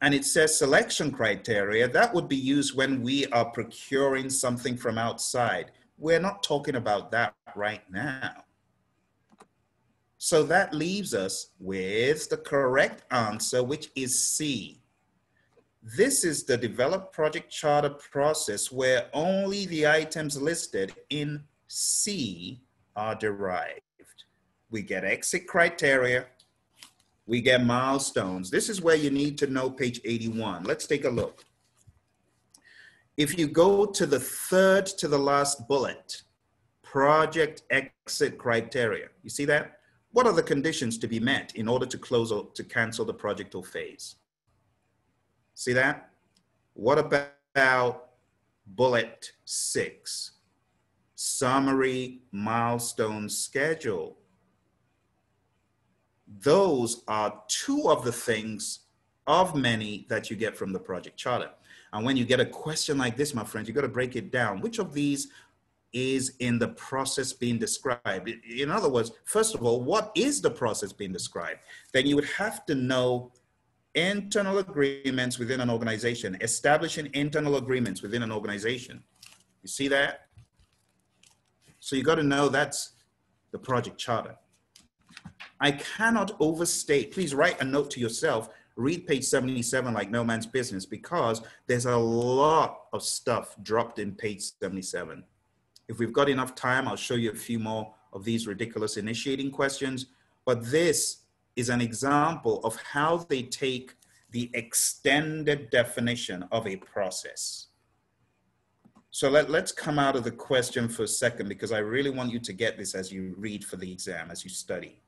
And it says selection criteria, that would be used when we are procuring something from outside. We're not talking about that right now. So that leaves us with the correct answer, which is C. This is the developed project charter process where only the items listed in C are derived. We get exit criteria, we get milestones. This is where you need to know page 81. Let's take a look. If you go to the third to the last bullet, project exit criteria, you see that? What are the conditions to be met in order to close or to cancel the project or phase? See that? What about bullet 6? Summary milestone schedule. Those are 2 of the things of many that you get from the project charter. And when you get a question like this, my friends, you got to break it down. Which of these is in the process being described? In other words, first of all, what is the process being described? Then you would have to know internal agreements within an organization, establishing internal agreements within an organization. You see that? So you got to know that's the project charter. I cannot overstate, please write a note to yourself, read page 77 like no man's business because there's a lot of stuff dropped in page 77. If we've got enough time, I'll show you a few more of these ridiculous initiating questions, but this is an example of how they take the extended definition of a process. So let's come out of the question for a second because I really want you to get this as you read for the exam, as you study.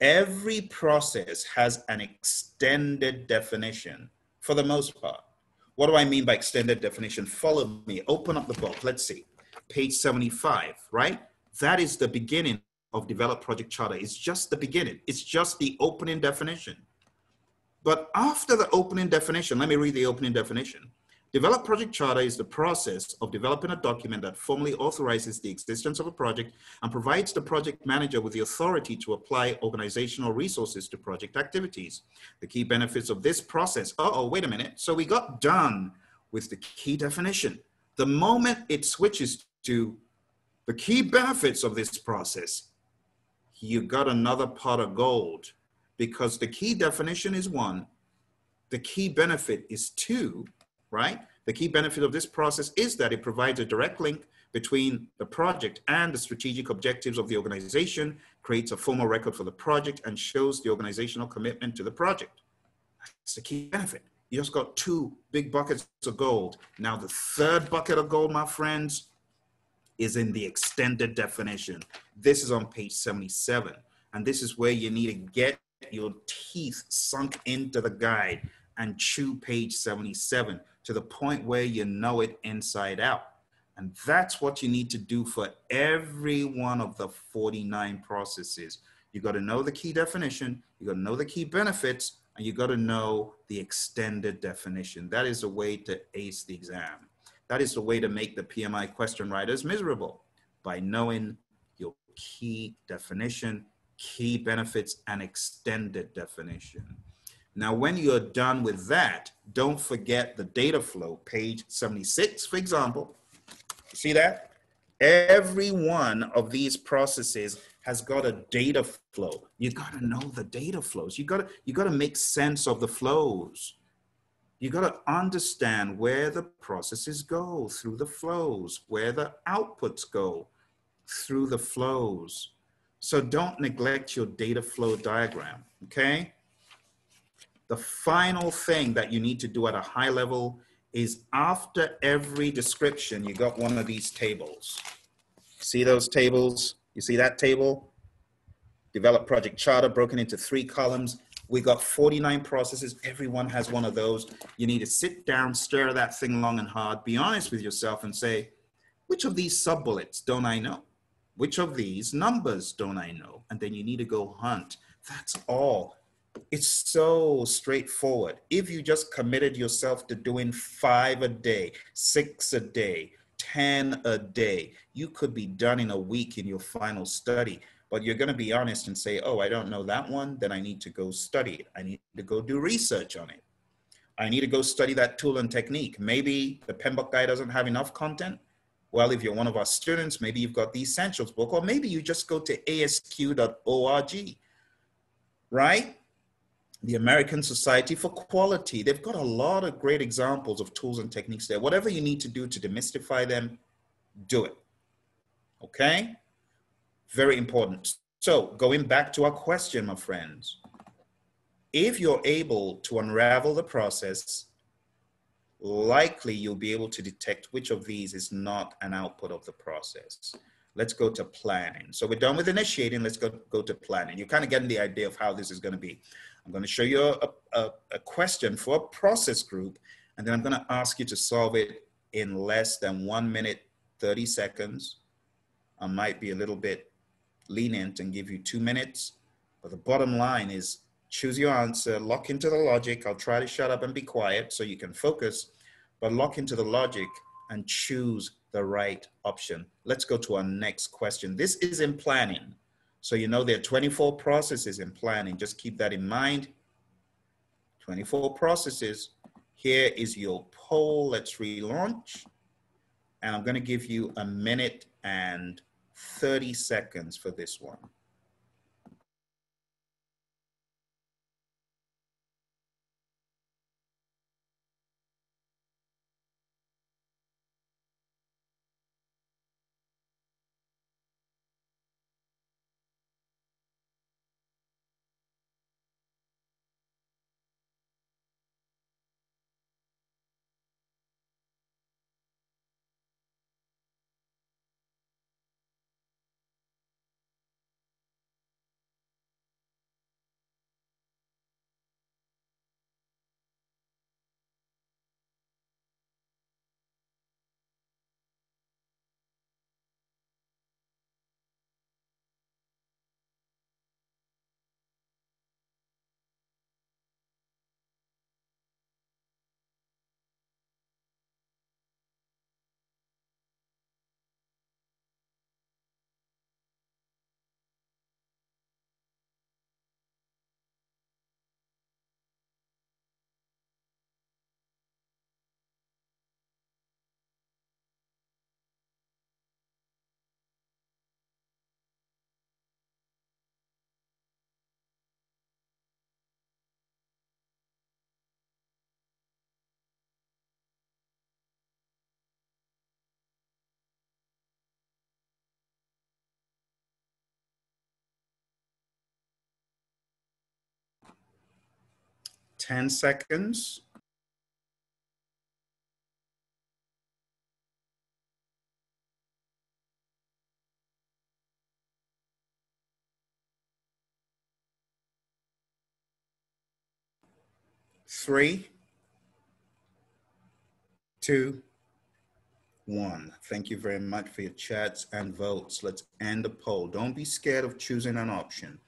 Every process has an extended definition for the most part. What do I mean by extended definition? Follow me, open up the book. Let's see, page 75, right? That is the beginning of developed project charter. It's just the beginning. It's just the opening definition. But after the opening definition, let me read the opening definition. Developed project charter is the process of developing a document that formally authorizes the existence of a project and provides the project manager with the authority to apply organizational resources to project activities. The key benefits of this process, wait a minute. So we got done with the key definition. The moment it switches to The key benefits of this process, you got another pot of gold, because the key definition is one, the key benefit is two, right? The key benefit of this process is that it provides a direct link between the project and the strategic objectives of the organization, creates a formal record for the project, and shows the organizational commitment to the project. That's the key benefit. You just got two big buckets of gold. Now, the third bucket of gold, my friends, is in the extended definition. This is on page 77. And this is where you need to get your teeth sunk into the guide and chew page 77 to the point where you know it inside out. And that's what you need to do for every one of the 49 processes. You got to know the key definition, you got to know the key benefits, and you got to know the extended definition. That is the way to ace the exam. That is the way to make the PMI question writers miserable, by knowing your key definition, key benefits, and extended definition. Now, when you're done with that, don't forget the data flow, page 76, for example. See that? Every one of these processes has got a data flow. You got to know the data flows. You got to make sense of the flows. You got to understand where the processes go through the flows, where the outputs go through the flows. So don't neglect your data flow diagram, okay? The final thing that you need to do at a high level is, after every description, you got one of these tables. See those tables? You see that table? Develop project charter broken into 3 columns. We got 49 processes. Everyone has one of those. You need to sit down, stare at that thing long and hard, be honest with yourself and say, which of these sub-bullets don't I know? Which of these numbers don't I know? And then you need to go hunt. That's all. It's so straightforward. If you just committed yourself to doing 5 a day, 6 a day, 10 a day, you could be done in a week in your final study. But you're going to be honest and say, oh, I don't know that one, then I need to go study it. I need to go do research on it. I need to go study that tool and technique. Maybe the PMBOK guy doesn't have enough content. Well, if you're one of our students, maybe you've got the Essentials book, or maybe you just go to asq.org, right? The American Society for Quality. They've got a lot of great examples of tools and techniques there. Whatever you need to do to demystify them, do it. Okay? Very important. So going back to our question, my friends, if you're able to unravel the process, likely you'll be able to detect which of these is not an output of the process. Let's go to planning. So we're done with initiating. Let's go to planning. You're kind of getting the idea of how this is going to be. I'm going to show you a question for a process group, and then I'm going to ask you to solve it in less than 1 minute, 30 seconds. I might be a little bit lenient and give you 2 minutes, but the bottom line is choose your answer, lock into the logic. I'll try to shut up and be quiet so you can focus, but lock into the logic and choose the right option. Let's go to our next question. This is in planning. So you know there are 24 processes in planning. Just keep that in mind. 24 processes. Here is your poll. Let's relaunch. And I'm going to give you 1 minute and 30 seconds for this one. 10 seconds. Three, two, one. Thank you very much for your chats and votes. Let's end the poll. Don't be scared of choosing an option.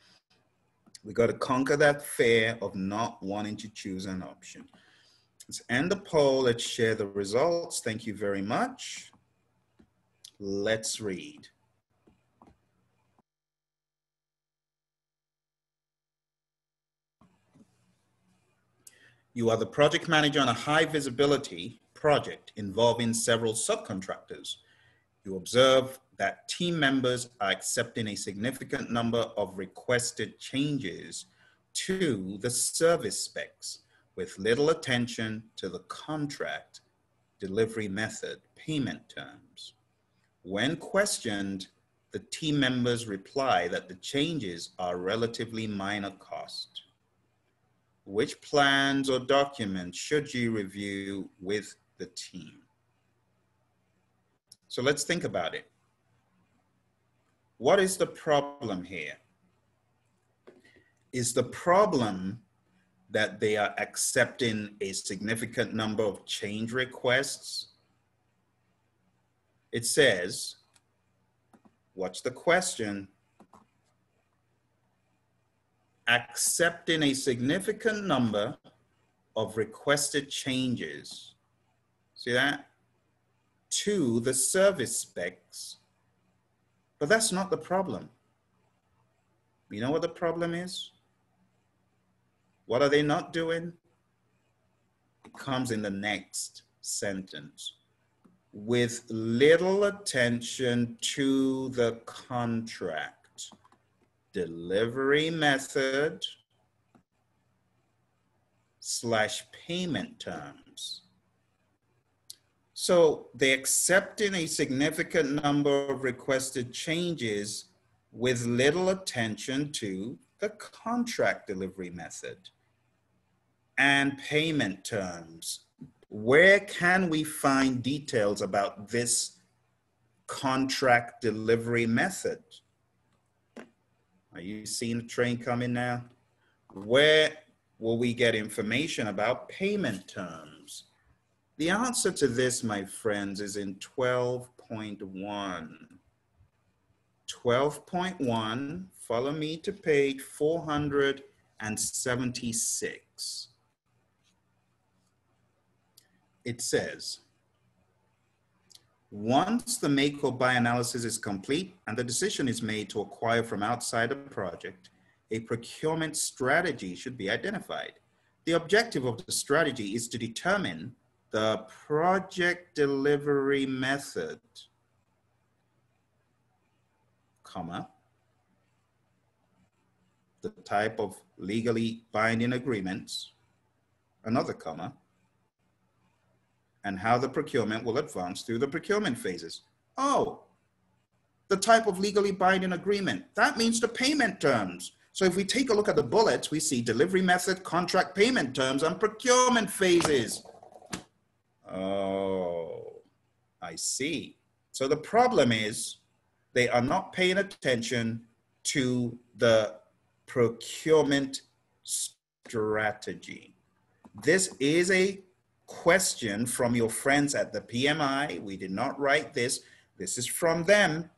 We got to conquer that fear of not wanting to choose an option. Let's end the poll. Let's share the results. Thank you very much. Let's read. You are the project manager on a high visibility project involving several subcontractors. You observe that team members are accepting a significant number of requested changes to the service specs with little attention to the contract, delivery method, payment terms. When questioned, the team members reply that the changes are relatively minor cost. Which plans or documents should you review with the team? So let's think about it. What is the problem here? Is the problem that they are accepting a significant number of change requests? It says, watch the question, accepting a significant number of requested changes, see that, to the service specs. But that's not the problem. You know what the problem is? What are they not doing? It comes in the next sentence. With little attention to the contract, delivery method / payment terms. So they accepting a significant number of requested changes with little attention to the contract delivery method and payment terms. Where can we find details about this contract delivery method? Are you seeing the train coming now? Where will we get information about payment terms? The answer to this, my friends, is in 12.1. 12.1, follow me to page 476. It says, once the make or buy analysis is complete and the decision is made to acquire from outside a project, a procurement strategy should be identified. The objective of the strategy is to determine the project delivery method, comma, the type of legally binding agreements, another comma, and how the procurement will advance through the procurement phases. Oh, the type of legally binding agreement, that means the payment terms. So if we take a look at the bullets, we see delivery method, contract, payment terms, and procurement phases. Oh, I see. So the problem is they are not paying attention to the procurement strategy. This is a question from your friends at the PMI. We did not write this. This is from them.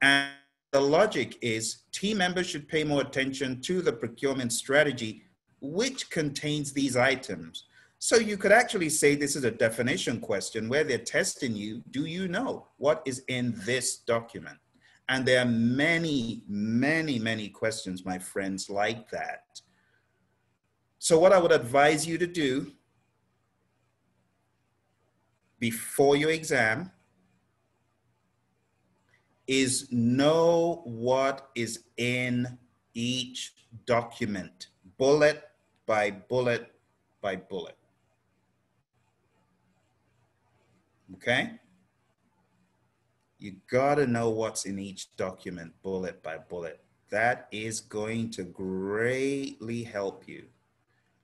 And the logic is team members should pay more attention to the procurement strategy, which contains these items. So you could actually say this is a definition question where they're testing you. Do you know what is in this document? And there are many, many, many questions, my friends, like that. So what I would advise you to do before your exam is know what is in each document, bullet by bullet by bullet. Okay? You gotta know what's in each document, bullet by bullet. That is going to greatly help you.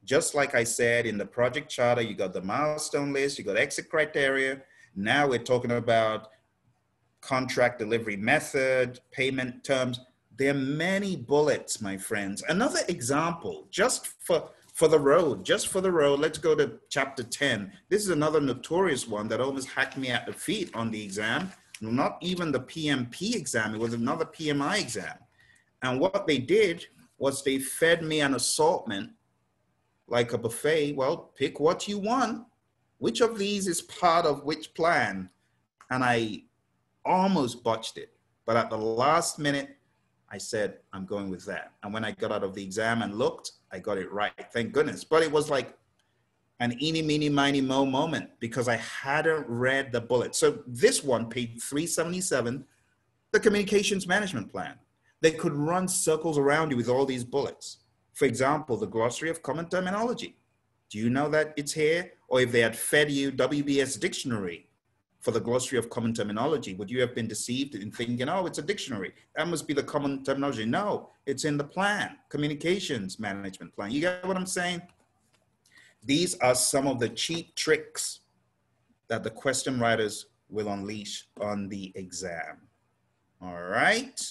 Just like I said, in the project charter, you got the milestone list, you got exit criteria. Now we're talking about contract delivery method, payment terms. There are many bullets, my friends. Another example, just for the road, let's go to chapter 10. This is another notorious one that almost hacked me at the feet on the exam. Not even the PMP exam, it was another PMI exam. And what they did was they fed me an assortment like a buffet. Well, pick what you want. Which of these is part of which plan? And I almost botched it. But at the last minute, I said, I'm going with that. And when I got out of the exam and looked, I got it right. Thank goodness. But it was like an eeny, meeny, miny, mo moment because I hadn't read the bullet. So this one, page 377, the communications management plan. They could run circles around you with all these bullets. For example, the glossary of common terminology. Do you know that it's here? Or if they had fed you WBS dictionary for the glossary of common terminology, would you have been deceived in thinking, oh, it's a dictionary? That must be the common terminology. No, it's in the plan, communications management plan. You get what I'm saying? These are some of the cheap tricks that the question writers will unleash on the exam. All right.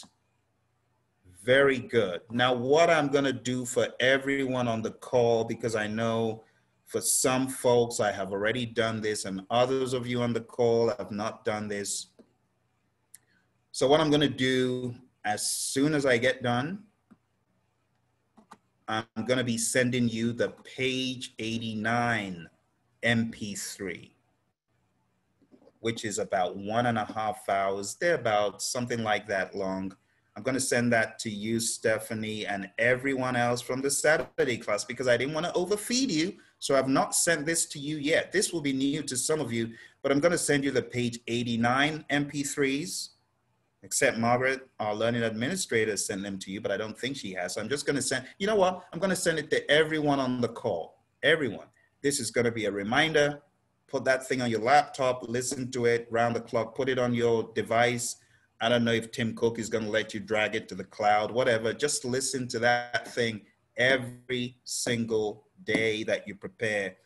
Very good. Now, what I'm going to do for everyone on the call, because I know for some folks I have already done this and others of you on the call have not done this. So what I'm going to do as soon as I get done, I'm going to be sending you the page 89 MP3, which is about 1.5 hours. They're about something like that long. I'm going to send that to you, Stephanie, and everyone else from the Saturday class because I didn't want to overfeed you. So I've not sent this to you yet. This will be new to some of you, but I'm going to send you the page 89 MP3s, except Margaret, our learning administrator, sent them to you, but I don't think she has. So I'm just going to send, you know what? I'm going to send it to everyone on the call, everyone. This is going to be a reminder. Put that thing on your laptop, listen to it round the clock, put it on your device. I don't know if Tim Cook is going to let you drag it to the cloud, whatever. Just listen to that thing every single day that you prepare.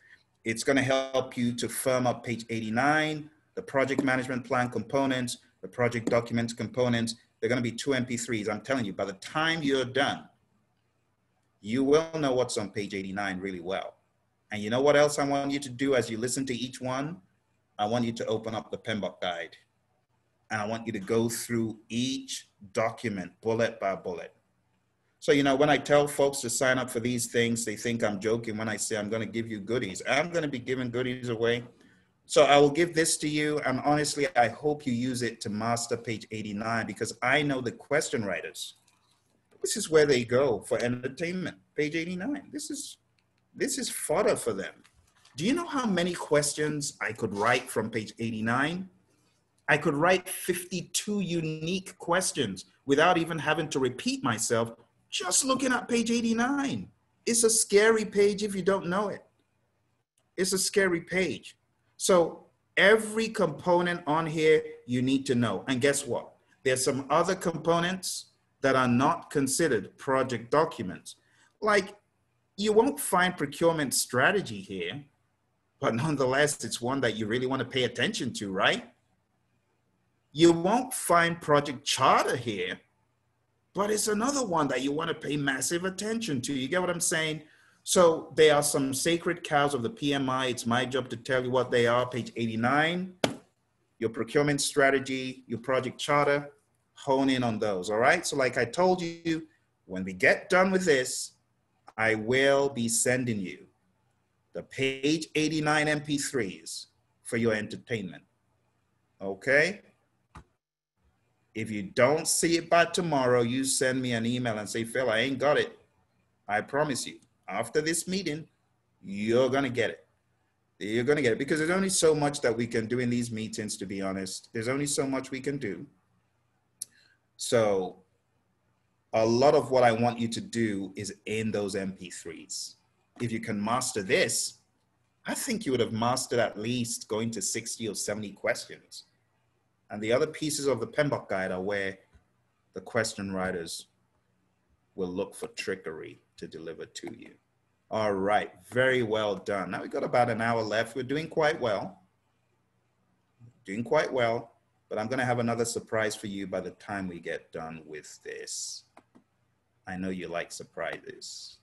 It's going to help you to firm up page 89, the project management plan components, the project documents components. They're going to be 2 MP3s. I'm telling you, by the time you're done, you will know what's on page 89 really well. And you know what else I want you to do as you listen to each one? I want you to open up the PMBOK guide. And I want you to go through each document bullet by bullet. So, you know, when I tell folks to sign up for these things, they think I'm joking when I say I'm going to give you goodies. I'm going to be giving goodies away. So I will give this to you. And honestly, I hope you use it to master page 89 because I know the question writers. This is where they go for entertainment, page 89. This is fodder for them. Do you know how many questions I could write from page 89? I could write 52 unique questions without even having to repeat myself, just looking at page 89. It's a scary page if you don't know it. It's a scary page. So every component on here you need to know. And guess what? There's some other components that are not considered project documents. Like you won't find procurement strategy here, but nonetheless, it's one that you really want to pay attention to, right? You won't find project charter here, but it's another one that you want to pay massive attention to. You get what I'm saying? So there are some sacred cows of the PMI. It's my job to tell you what they are. Page 89, your procurement strategy, your project charter, hone in on those, all right? So like I told you, when we get done with this, I will be sending you the page 89 MP3s for your entertainment, okay? If you don't see it by tomorrow, you send me an email and say, Phil, I ain't got it. I promise you, after this meeting, you're going to get it. You're going to get it because there's only so much that we can do in these meetings, to be honest. There's only so much we can do. So a lot of what I want you to do is in those MP3s. If you can master this, I think you would have mastered at least going to 60 or 70 questions. And the other pieces of the PMBOK guide are where the question writers will look for trickery to deliver to you. All right, very well done. Now we've got about an hour left. We're doing quite well. Doing quite well, but I'm gonna have another surprise for you by the time we get done with this. I know you like surprises.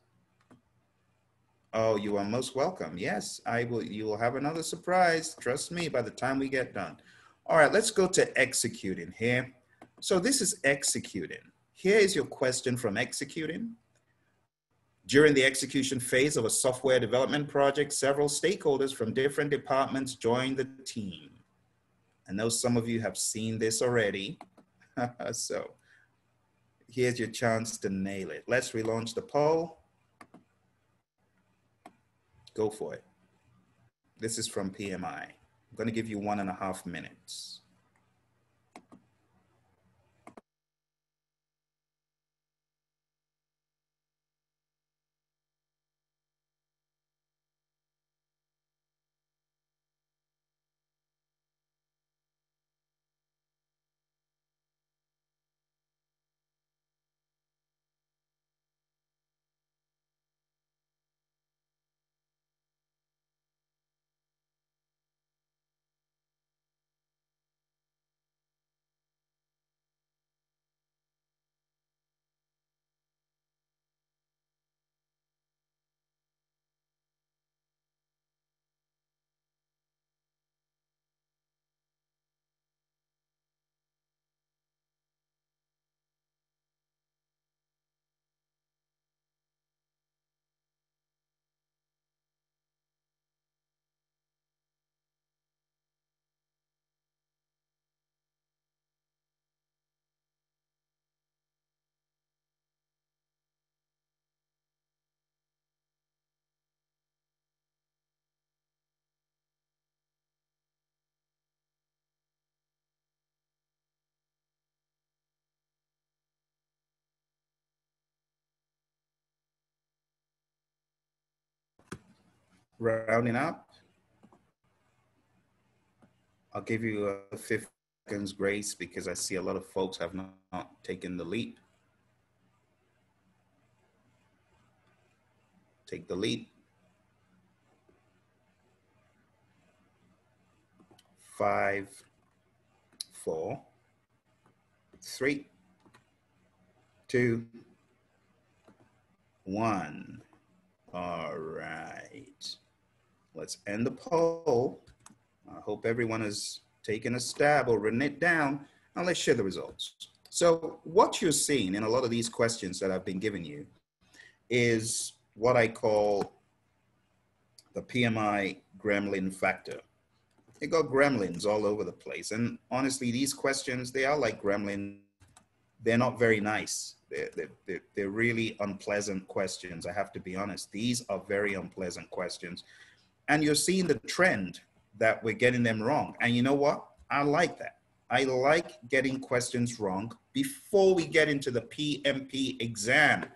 Oh, you are most welcome. Yes, you will have another surprise. Trust me, by the time we get done. All right, let's go to executing here. So this is executing. Here is your question from executing. During the execution phase of a software development project, several stakeholders from different departments join the team. I know some of you have seen this already. So here's your chance to nail it. Let's relaunch the poll. Go for it. This is from PMI. I'm going to give you 1.5 minutes. Rounding up, I'll give you a 15 seconds grace because I see a lot of folks have not taken the leap. Take the leap. 5, 4, 3, 2, 1. All right. Let's end the poll. I hope everyone has taken a stab or written it down, and let's share the results. So what you're seeing in a lot of these questions that I've been giving you is what I call the PMI gremlin factor. You got gremlins all over the place. And honestly, these questions, they are like gremlins. They're not very nice. They're really unpleasant questions. I have to be honest. These are very unpleasant questions. And you're seeing the trend that we're getting them wrong. And you know what? I like that. I like getting questions wrong before we get into the PMP exam.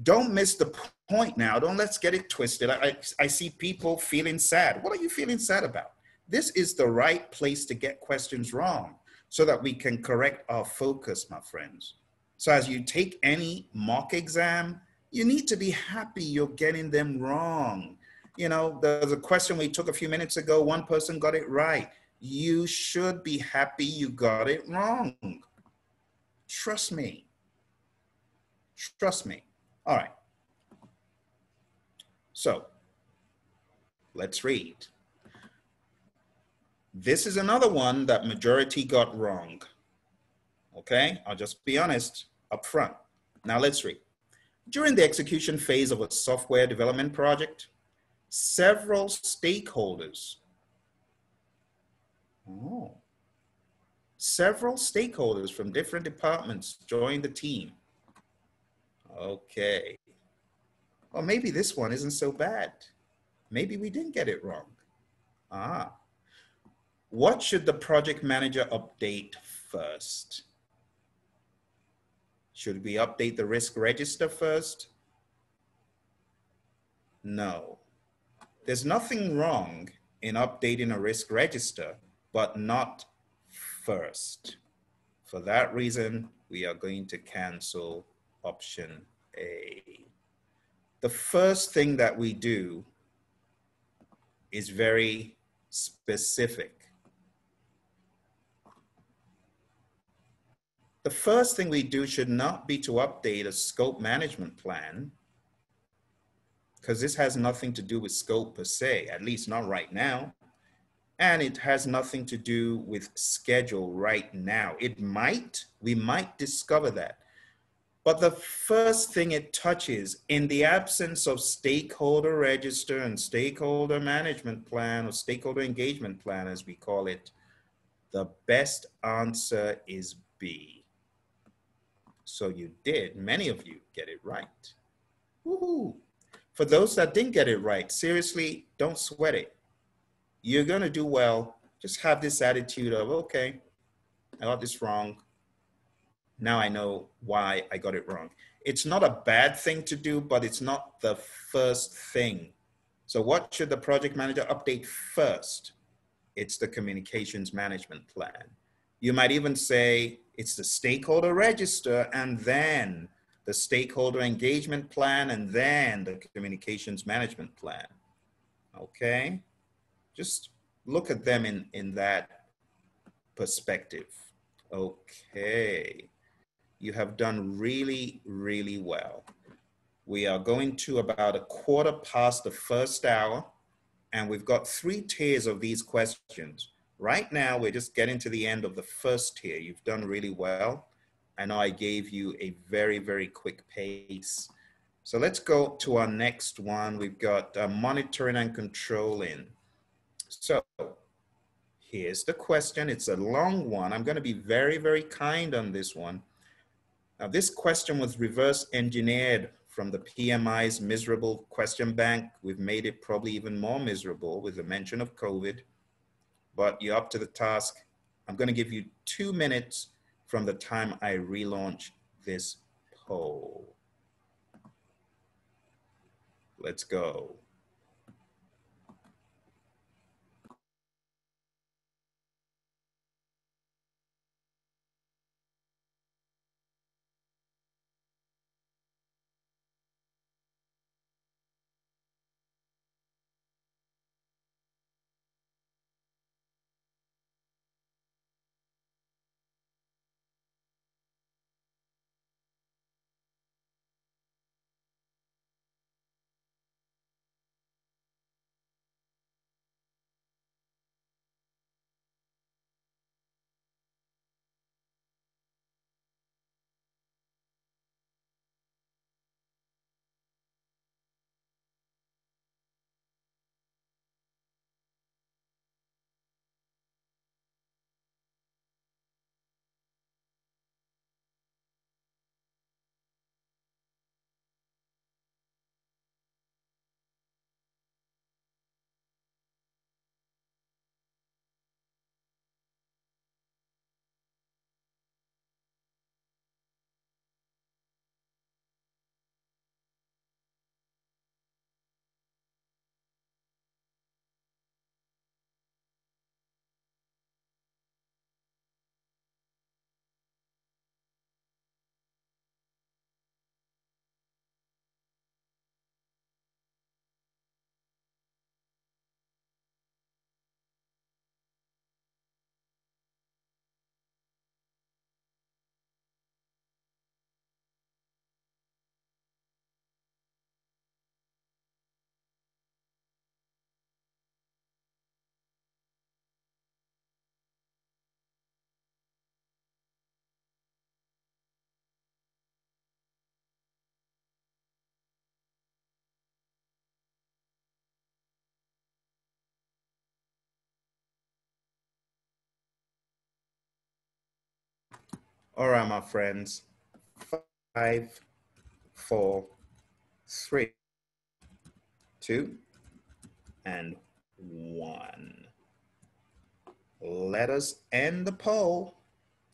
Don't miss the point now. Let's get it twisted. I see people feeling sad. What are you feeling sad about? This is the right place to get questions wrong so that we can correct our focus, my friends. So as you take any mock exam, you need to be happy you're getting them wrong. You know, there's a question we took a few minutes ago. One person got it right. You should be happy you got it wrong. Trust me. Trust me. All right. So let's read. This is another one that majority got wrong. Okay, I'll just be honest up front. Now let's read. During the execution phase of a software development project, several stakeholders, several stakeholders from different departments joined the team. Okay. Well, maybe this one isn't so bad. Maybe we didn't get it wrong. What should the project manager update first? Should we update the risk register first? No. There's nothing wrong in updating a risk register, but not first. For that reason, we are going to cancel option A. The first thing that we do is very specific. The first thing we do should not be to update a scope management plan, because this has nothing to do with scope per se, at least not right now. And it has nothing to do with schedule right now. We might discover that. But the first thing it touches, in the absence of stakeholder register and stakeholder management plan, or stakeholder engagement plan as we call it, the best answer is B. So you did, many of you get it right. Woohoo! For those that didn't get it right, seriously, don't sweat it. You're gonna do well. Just have this attitude of, okay, I got this wrong. Now I know why I got it wrong. It's not a bad thing to do, but it's not the first thing. So what should the project manager update first? It's the communications management plan. You might even say it's the stakeholder register, and then the stakeholder engagement plan, and then the communications management plan. Okay? Just look at them in that perspective. Okay. You have done really, really well. We are going to about 1/4 past the first hour, and we've got 3 tiers of these questions. Right now, we're just getting to the end of the first tier. You've done really well. I know I gave you a very, very quick pace. So let's go to our next one. We've got monitoring and controlling. So here's the question. It's a long one. I'm going to be very, very kind on this one. Now, this question was reverse engineered from the PMI's miserable question bank. We've made it probably even more miserable with the mention of COVID, but you're up to the task. I'm going to give you 2 minutes from the time I relaunch this poll. Let's go. All right, my friends. 5, 4, 3, 2, and 1. Let us end the poll.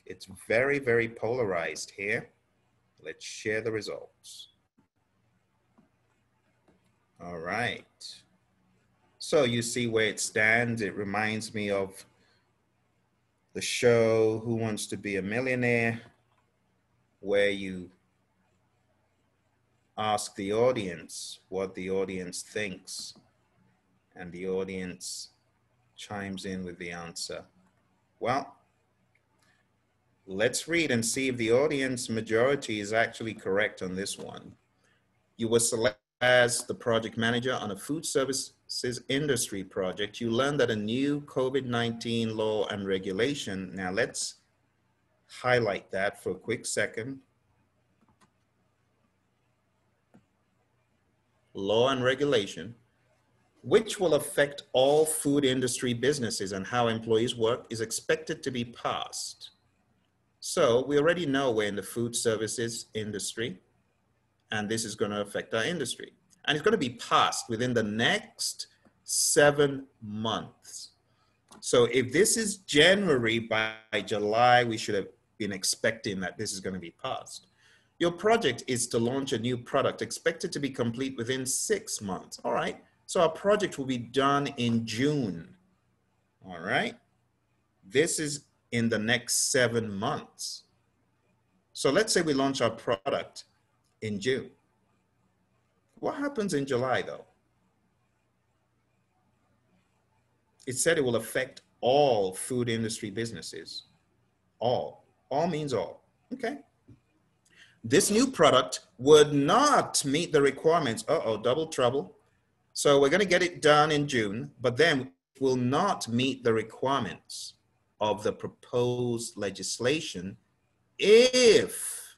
It's very, very polarized here. Let's share the results. All right. So you see where it stands. It reminds me of the show Who Wants to Be a Millionaire, where you ask the audience what the audience thinks, and the audience chimes in with the answer. Well, let's read and see if the audience majority is actually correct on this one. You were selected as the project manager on a food services industry project. You learned that a new COVID-19 law and regulation. Now let's highlight that for a quick second. Law and regulation, which will affect all food industry businesses and how employees work, is expected to be passed. So we already know we're in the food services industry, and this is going to affect our industry. And it's going to be passed within the next 7 months. So if this is January, by July, we should have been expecting that this is going to be passed. Your project is to launch a new product expected to be complete within 6 months. All right. So our project will be done in June. All right. This is in the next 7 months. So let's say we launch our product in June. What happens in July though? It said it will affect all food industry businesses. All means all. Okay. This new product would not meet the requirements. Uh-oh, double trouble. So we're going to get it done in June, but then it will not meet the requirements of the proposed legislation if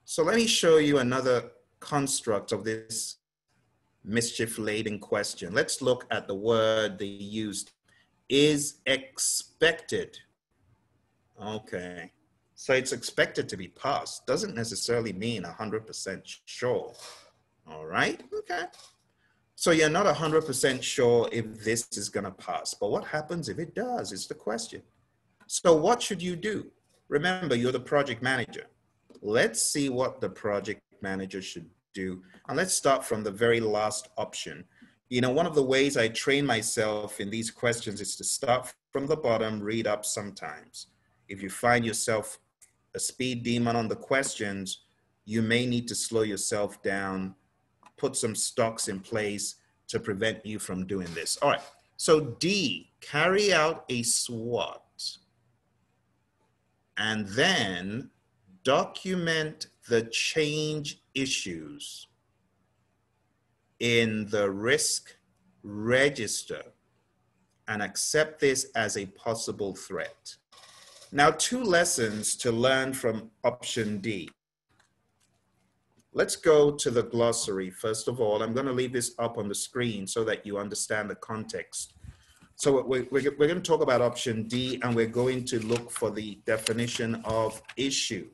so let me show you another construct of this mischief-laden question. Let's look at the word they used, is expected. Okay, so it's expected to be passed. Doesn't necessarily mean 100% sure. All right, okay. So you're not 100% sure if this is gonna pass, but what happens if it does is the question. So what should you do? Remember, you're the project manager. Let's see what the project manager should do. And let's start from the very last option. You know, one of the ways I train myself in these questions is to start from the bottom, read up sometimes. If you find yourself a speed demon on the questions, you may need to slow yourself down, put some stocks in place to prevent you from doing this. All right, so D, carry out a SWOT. And then document the change issues in the risk register and accept this as a possible threat. Now, 2 lessons to learn from option D. Let's go to the glossary. First of all, I'm going to leave this up on the screen so that you understand the context. So we're going to talk about option D, and we're going to look for the definition of issue.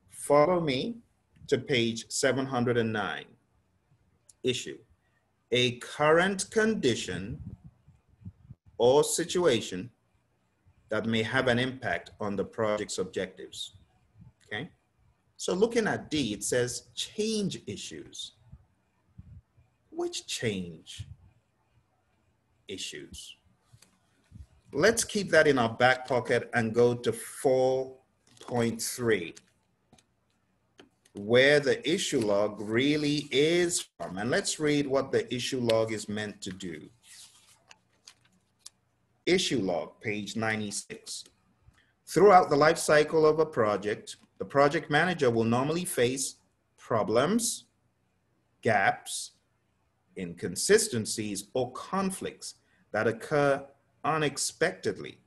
Follow me to page 709. Issue: a current condition or situation that may have an impact on the project's objectives. Okay? So looking at D, it says change issues. Which change issues? Let's keep that in our back pocket and go to 4.3, where the issue log really is from. And let's read what the issue log is meant to do. Issue log, page 96. Throughout the life cycle of a project, the project manager will normally face problems, gaps, inconsistencies, or conflicts that occur unexpectedly,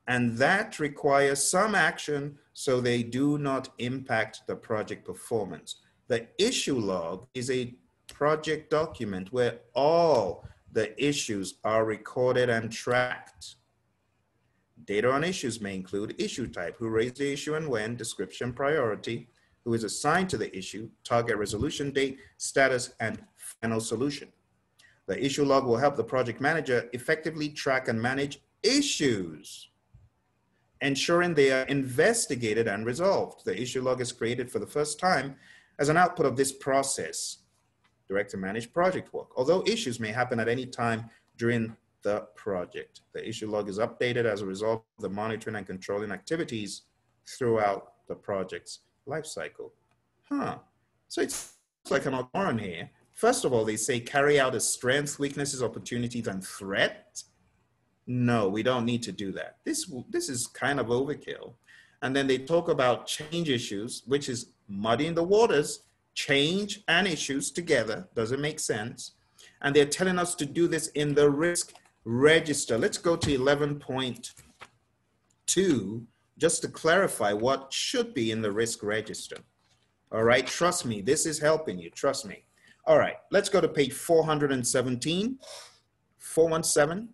and that requires some action so they do not impact the project performance. The issue log is a project document where all the issues are recorded and tracked. Data on issues may include issue type, who raised the issue and when, description, priority, who is assigned to the issue, target resolution date, status, and final solution. The issue log will help the project manager effectively track and manage issues, ensuring they are investigated and resolved. The issue log is created for the first time as an output of this process, direct and manage project work. Although issues may happen at any time during the project, the issue log is updated as a result of the monitoring and controlling activities throughout the project's life cycle. So it's like an oxymoron here. First of all, they say carry out as strengths, weaknesses, opportunities, and threats. No, we don't need to do that. This is kind of overkill. And then they talk about change issues, which is muddying the waters, change and issues together. Doesn't make sense. And they're telling us to do this in the risk register. Let's go to 11.2 just to clarify what should be in the risk register. All right, trust me, this is helping you, trust me. All right, let's go to page 417, 417.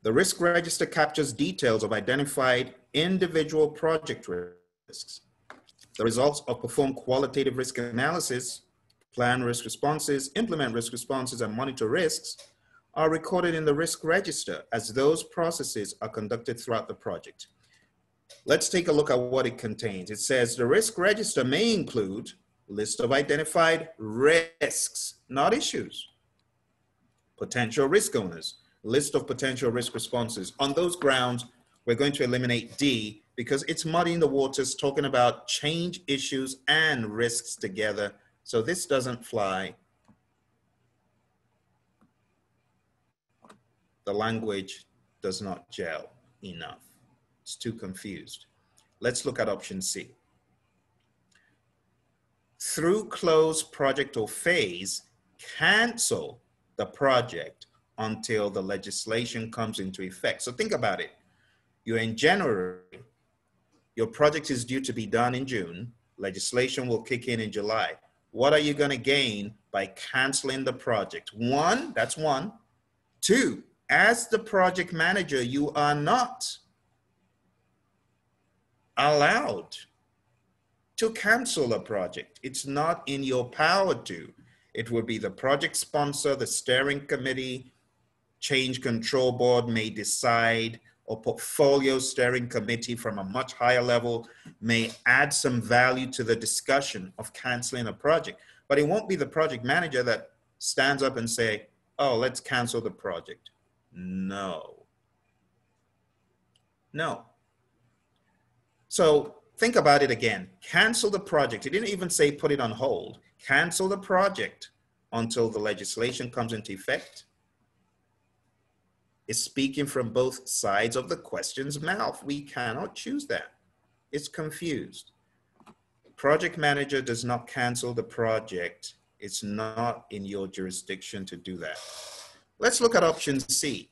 The risk register captures details of identified individual project risks. The results of performed qualitative risk analysis, plan risk responses, implement risk responses, and monitor risks are recorded in the risk register as those processes are conducted throughout the project. Let's take a look at what it contains. It says the risk register may include list of identified risks, not issues, potential risk owners, list of potential risk responses. On those grounds, we're going to eliminate D because it's muddying the waters, talking about change issues and risks together. So this doesn't fly. The language does not gel enough. It's too confused. Let's look at option C. Through close project or phase, cancel the project until the legislation comes into effect. So think about it. You're in January, your project is due to be done in June, legislation will kick in July. What are you going to gain by canceling the project? One, that's one. Two, as the project manager, you are not allowed to cancel a project. It's not in your power to. It will be the project sponsor, the steering committee, change control board may decide, or portfolio steering committee from a much higher level may add some value to the discussion of canceling a project. But it won't be the project manager that stands up and say, oh, let's cancel the project. No. No. So think about it again. Cancel the project. It didn't even say put it on hold. Cancel the project until the legislation comes into effect. Is speaking from both sides of the question's mouth. We cannot choose that. It's confused. Project manager does not cancel the project. It's not in your jurisdiction to do that. Let's look at option C.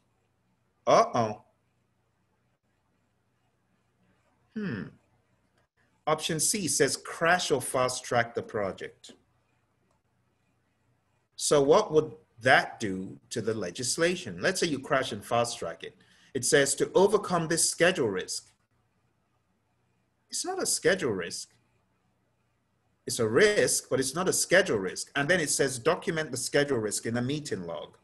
Option C says crash or fast track the project. So what would that do to the legislation? Let's say you crash and fast track it. It says to overcome this schedule risk. It's not a schedule risk. It's a risk, but it's not a schedule risk. And then it says document the schedule risk in a meeting log.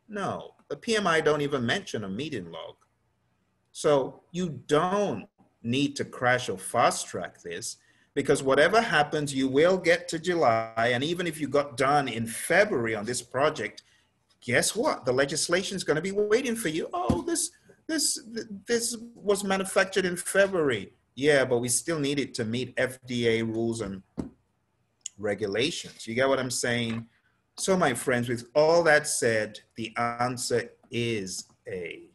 No, the PMI don't even mention a meeting log. So you don't need to crash or fast track this, because whatever happens, you will get to July. And even if you got done in February on this project, guess what? The legislation is going to be waiting for you. Oh, this was manufactured in February. Yeah, but we still need it to meet FDA rules and regulations. You get what I'm saying? So my friends, with all that said, the answer is A.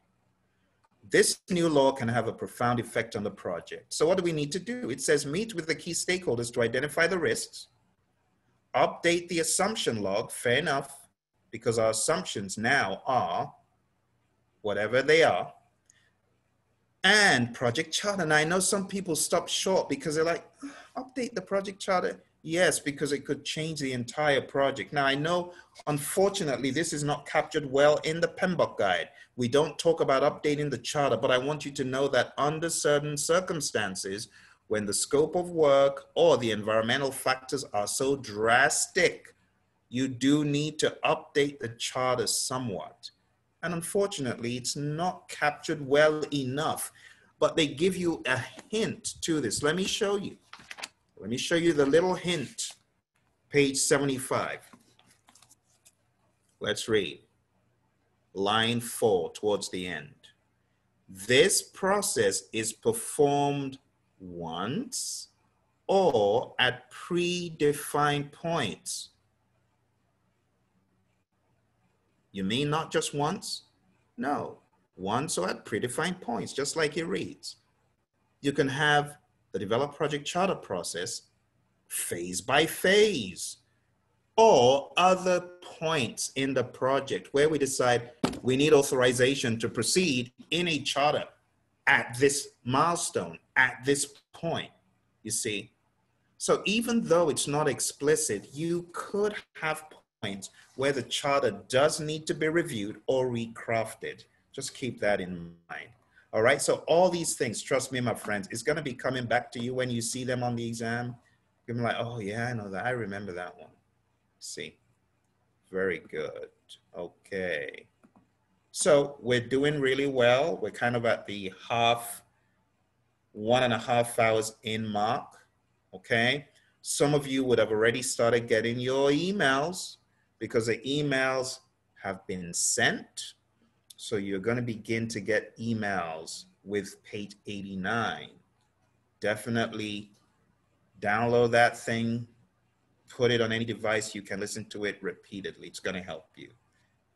This new law can have a profound effect on the project. So what do we need to do? It says meet with the key stakeholders to identify the risks, update the assumption log, fair enough, because our assumptions now are whatever they are, and project charter. Now I know some people stop short because they're like, update the project charter. Yes, because it could change the entire project. Now I know, unfortunately, this is not captured well in the PMBOK guide. We don't talk about updating the charter, but I want you to know that under certain circumstances, when the scope of work or the environmental factors are so drastic, you do need to update the charter somewhat. And unfortunately, it's not captured well enough, but they give you a hint to this. Let me show you. Let me show you the little hint. Page 75. Let's read. Line 4 towards the end. This process is performed once or at predefined points. You mean not just once? No, once or at predefined points, just like it reads. You can have the develop project charter process phase by phase, or other points in the project where we decide we need authorization to proceed in a charter at this milestone, at this point, you see. So even though it's not explicit, you could have points where the charter does need to be reviewed or recrafted. Just keep that in mind. All right, so all these things, trust me, my friends, it's gonna be coming back to you when you see them on the exam. You're like, oh yeah, I know that, I remember that one. See, very good, okay. So we're doing really well. We're kind of at the 1.5 hours in mark, okay? Some of you would have already started getting your emails because the emails have been sent. So you're gonna begin to get emails with page 89. Definitely download that thing, put it on any device, you can listen to it repeatedly. It's gonna help you.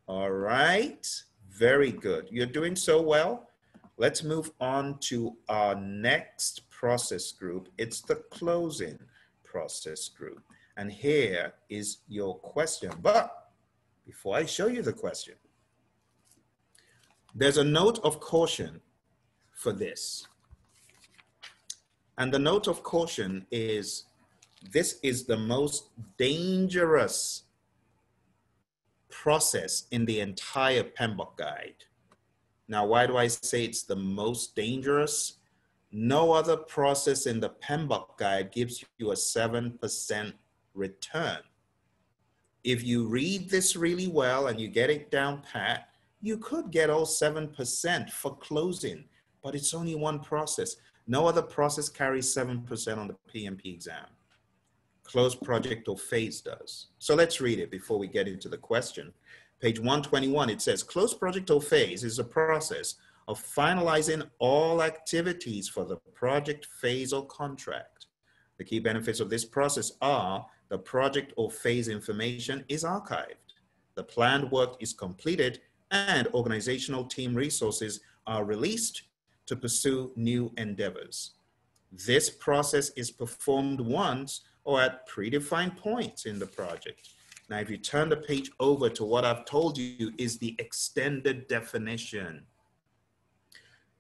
All right, very good. You're doing so well. Let's move on to our next process group. It's the closing process group. And here is your question. But before I show you the question, there's a note of caution for this. And the note of caution is, this is the most dangerous process in the entire PMBOK guide. Now, why do I say it's the most dangerous? No other process in the PMBOK guide gives you a 7% return. If you read this really well and you get it down pat, you could get all 7% for closing, but it's only one process. No other process carries 7% on the PMP exam. Closed project or phase does. So let's read it before we get into the question. Page 121, it says, closed project or phase is a process of finalizing all activities for the project, phase, or contract. The key benefits of this process are the project or phase information is archived, the planned work is completed, and organizational team resources are released to pursue new endeavors. This process is performed once or at predefined points in the project. Now, if you turn the page over to what I've told you is the extended definition,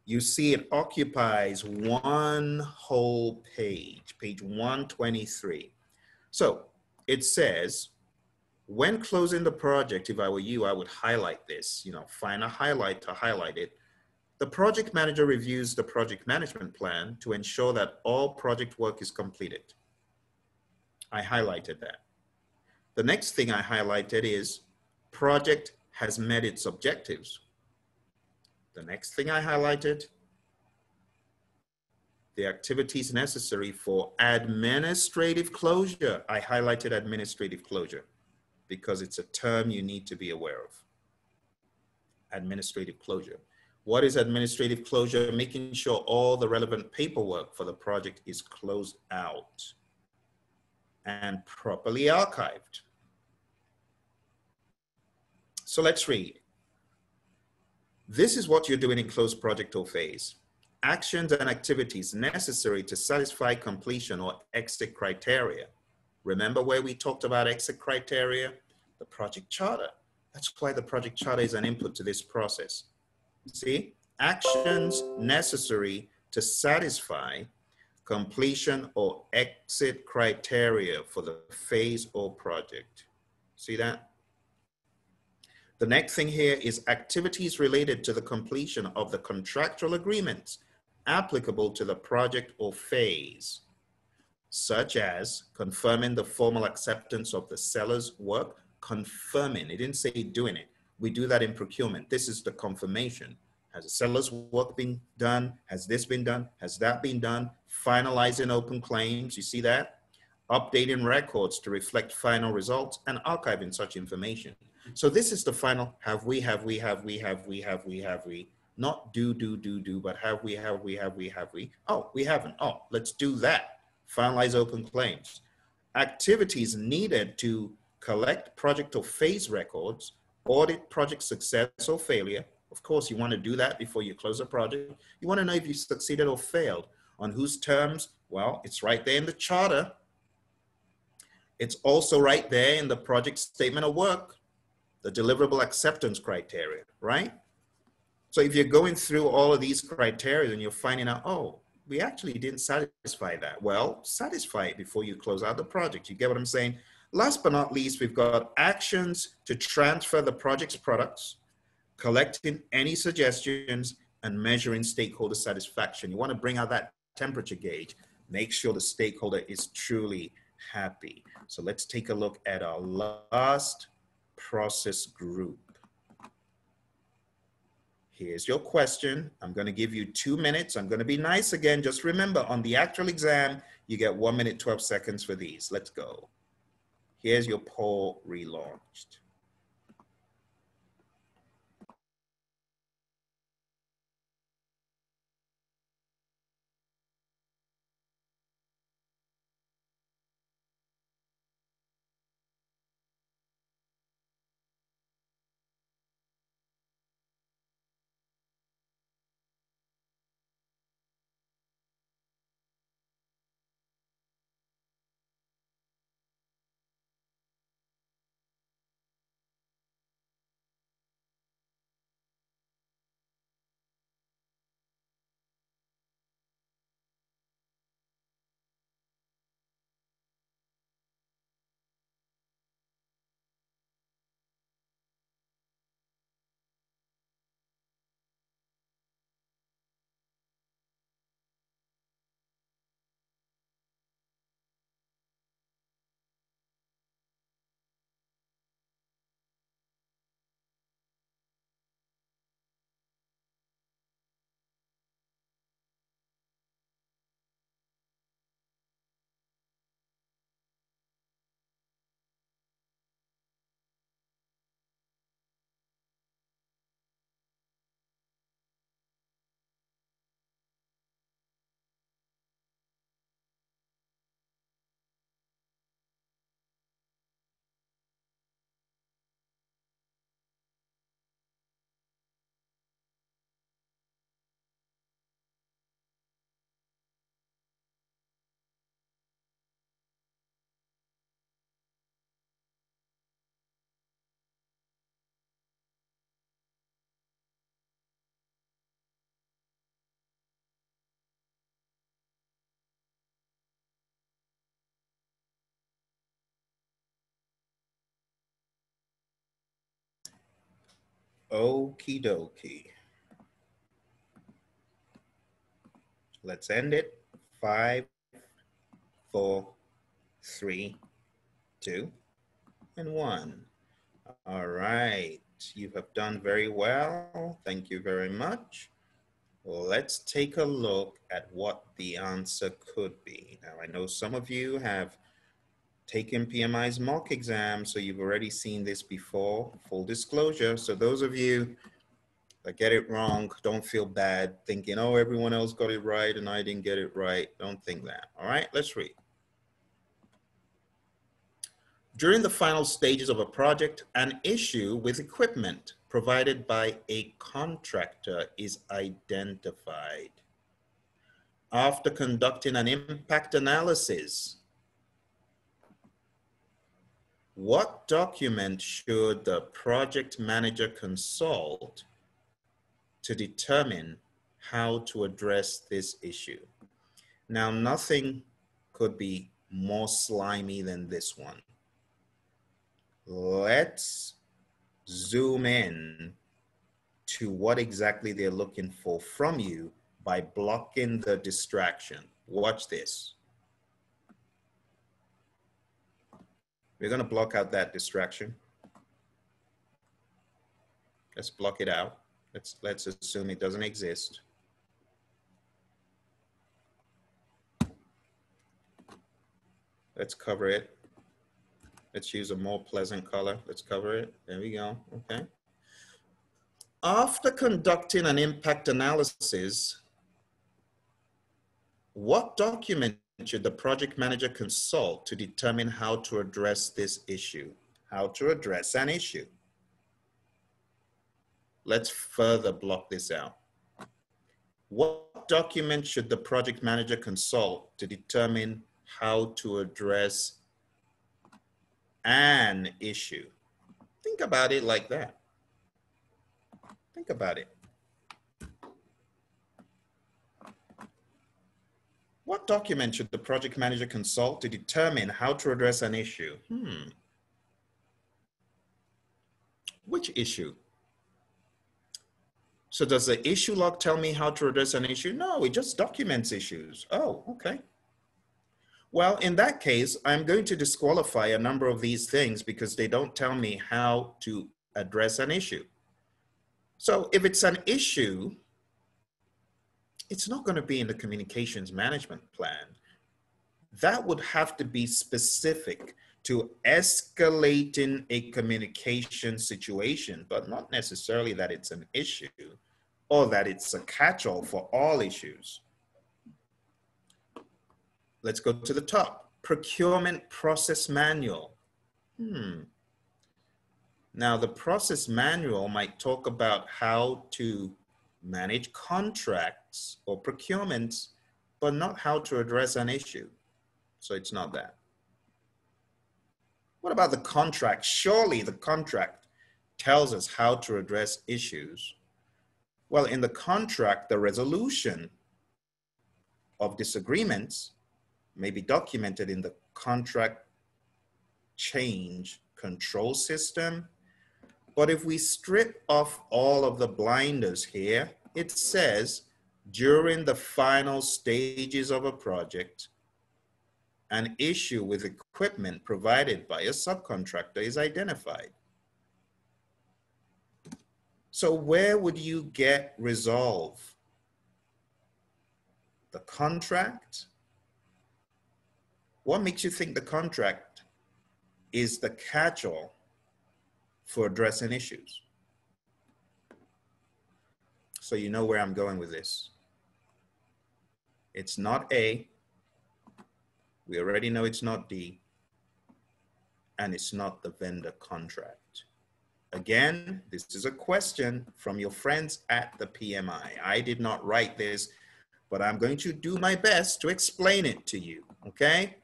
you see it occupies one whole page, page 123. So it says, when closing the project, if I were you, I would highlight this, find a highlight to highlight it. The project manager reviews the project management plan to ensure that all project work is completed. I highlighted that. The next thing I highlighted is project has met its objectives. The next thing I highlighted, the activities necessary for administrative closure. I highlighted administrative closure because it's a term you need to be aware of. Administrative closure. What is administrative closure? Making sure all the relevant paperwork for the project is closed out and properly archived. So let's read. This is what you're doing in closed project or phase. Actions and activities necessary to satisfy completion or exit criteria. Remember where we talked about exit criteria? The project charter. That's why the project charter is an input to this process. See, actions necessary to satisfy completion or exit criteria for the phase or project. See that? The next thing here is activities related to the completion of the contractual agreements applicable to the project or phase, such as confirming the formal acceptance of the seller's work. Confirming, it didn't say doing it. We do that in procurement. This is the confirmation. Has the seller's work been done? Has this been done? Has that been done? Finalizing open claims, you see that? Updating records to reflect final results and archiving such information. So this is the final, have we, Not do, but have we? Oh, we haven't. Oh, let's do that. Finalize open claims. Activities needed to collect project or phase records, audit project success or failure. Of course, you want to do that before you close a project. You want to know if you succeeded or failed. On whose terms? Well, it's right there in the charter. It's also right there in the project statement of work, the deliverable acceptance criteria, right? So if you're going through all of these criteria and you're finding out, oh, we actually didn't satisfy that. Well, satisfy it before you close out the project. You get what I'm saying? Last but not least, we've got actions to transfer the project's products, collecting any suggestions, and measuring stakeholder satisfaction. You want to bring out that temperature gauge. Make sure the stakeholder is truly happy. So let's take a look at our last process group. Here's your question. I'm going to give you 2 minutes. I'm going to be nice again. Just remember, on the actual exam, you get 1 minute, 12 seconds for these. Let's go. Here's your poll relaunched. Okie dokie. Let's end it. 5, 4, 3, 2, and 1. All right. You have done very well. Thank you very much. Let's take a look at what the answer could be. Now, I know some of you have taken PMI's mock exam, so you've already seen this before. Full disclosure. So those of you that get it wrong, don't feel bad thinking, oh, everyone else got it right and I didn't get it right. Don't think that. All right, let's read. During the final stages of a project, an issue with equipment provided by a contractor is identified. After conducting an impact analysis, what document should the project manager consult to determine how to address this issue? Now, nothing could be more slimy than this one. Let's zoom in to what exactly they're looking for from you by blocking the distraction. Watch this. We're going to block out that distraction. Let's block it out. Let's assume it doesn't exist. Let's cover it. Let's use a more pleasant color. Let's cover it. There we go. Okay. After conducting an impact analysis, what document should the project manager consult to determine how to address this issue? How to address an issue. Let's further block this out. What document should the project manager consult to determine how to address an issue? Think about it like that. Think about it. What document should the project manager consult to determine how to address an issue? Which issue? So does the issue log tell me how to address an issue? No, it just documents issues. Oh, okay. Well, in that case, I'm going to disqualify a number of these things because they don't tell me how to address an issue. So if it's an issue, it's not going to be in the communications management plan. That would have to be specific to escalating a communication situation, but not necessarily that it's an issue or that it's a catch-all for all issues. Let's go to the top. Procurement process manual. Now, the process manual might talk about how to manage contracts or procurements, but not how to address an issue. So it's not that. What about the contract? Surely the contract tells us how to address issues. Well, in the contract, the resolution of disagreements may be documented in the contract change control system. But if we strip off all of the blinders here, it says during the final stages of a project, an issue with equipment provided by a subcontractor is identified. So where would you get resolve? The contract? What makes you think the contract is the catch-all for addressing issues? So you know where I'm going with this. It's not A. We already know it's not D. And it's not the vendor contract. Again, this is a question from your friends at the PMI. I did not write this, but I'm going to do my best to explain it to you, okay?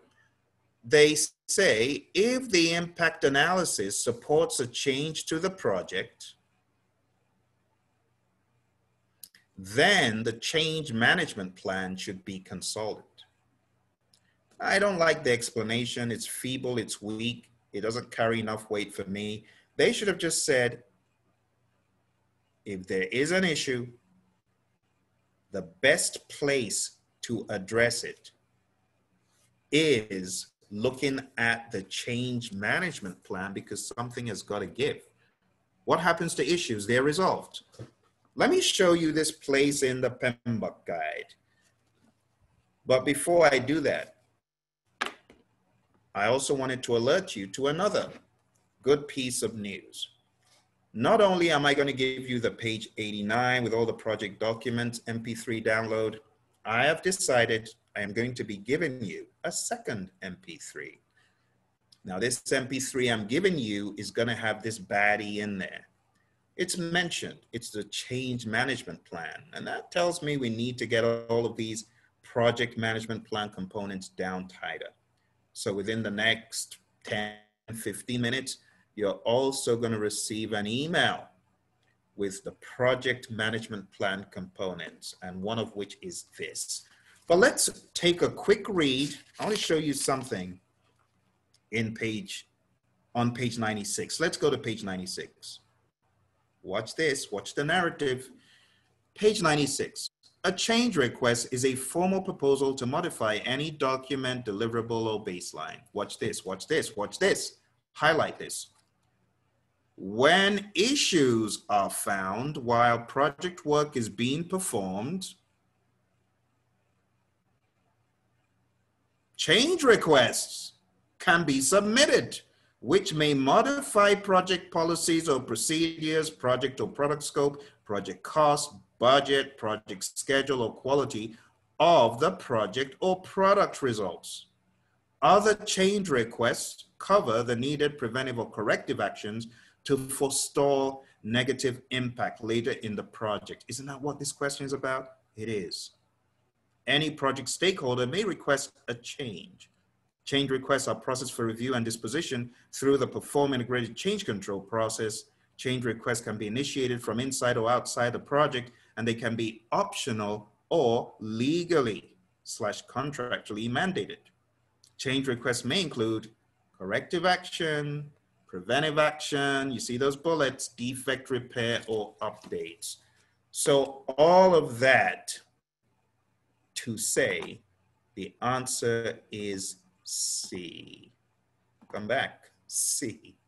They say if the impact analysis supports a change to the project, then the change management plan should be consulted. I don't like the explanation. It's feeble, it's weak, it doesn't carry enough weight for me. They should have just said, if there is an issue, the best place to address it is looking at the change management plan, because something has got to give. What happens to issues? They're resolved. Let me show you this place in the PMBOK guide. But before I do that, I also wanted to alert you to another good piece of news. Not only am I going to give you the page 89 with all the project documents, MP3 download, I have decided I am going to be giving you a second MP3. Now this MP3 I'm giving you is going to have this baddie in there. It's mentioned, it's the change management plan. And that tells me we need to get all of these project management plan components down tighter. So within the next 10, 15 minutes, you're also going to receive an email with the project management plan components, and one of which is this. But let's take a quick read. I want to show you something on page 96. Let's go to page 96. Watch this, watch the narrative. Page 96. A change request is a formal proposal to modify any document, deliverable, or baseline. Watch this, watch this, watch this. Highlight this. When issues are found while project work is being performed, change requests can be submitted. which may modify project policies or procedures, project or product scope, project cost, budget, project schedule, or quality of the project or product results. Other change requests cover the needed preventive or corrective actions to forestall negative impact later in the project. Isn't that what this question is about? It is. Any project stakeholder may request a change. Change requests are processed for review and disposition through the Perform Integrated Change Control process. Change requests can be initiated from inside or outside the project, and they can be optional or legally/contractually mandated. Change requests may include corrective action, preventive action, you see those bullets, defect repair, or updates. So all of that to say the answer is C. Come back, C.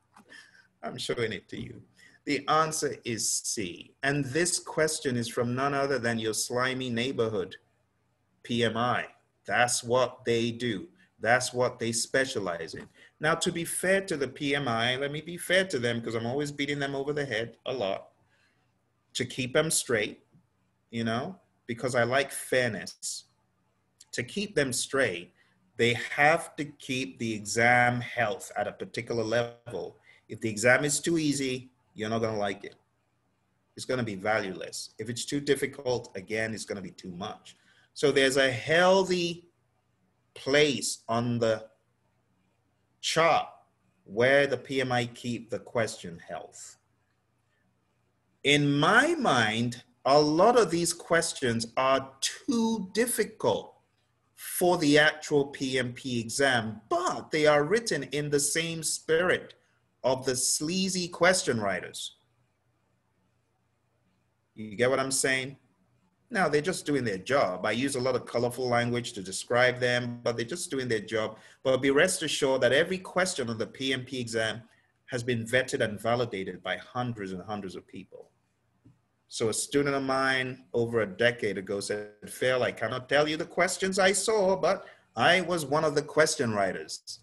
I'm showing it to you. The answer is C. And this question is from none other than your slimy neighborhood, PMI. That's what they do. That's what they specialize in. Now, to be fair to the PMI, let me be fair to them because I'm always beating them over the head a lot to keep them straight, you know, because I like fairness. To keep them straight, they have to keep the exam health at a particular level. If the exam is too easy, you're not going to like it. It's going to be valueless. If it's too difficult, again, it's going to be too much. So there's a healthy place on the chart where the PMI keep the question health. In my mind, a lot of these questions are too difficult for the actual PMP exam, but they are written in the same spirit of the sleazy question writers. You get what I'm saying? Now, they're just doing their job. I use a lot of colorful language to describe them, but they're just doing their job. But be rest assured that every question on the PMP exam has been vetted and validated by hundreds and hundreds of people. So a student of mine over a decade ago said, Phil, I cannot tell you the questions I saw, but I was one of the question writers.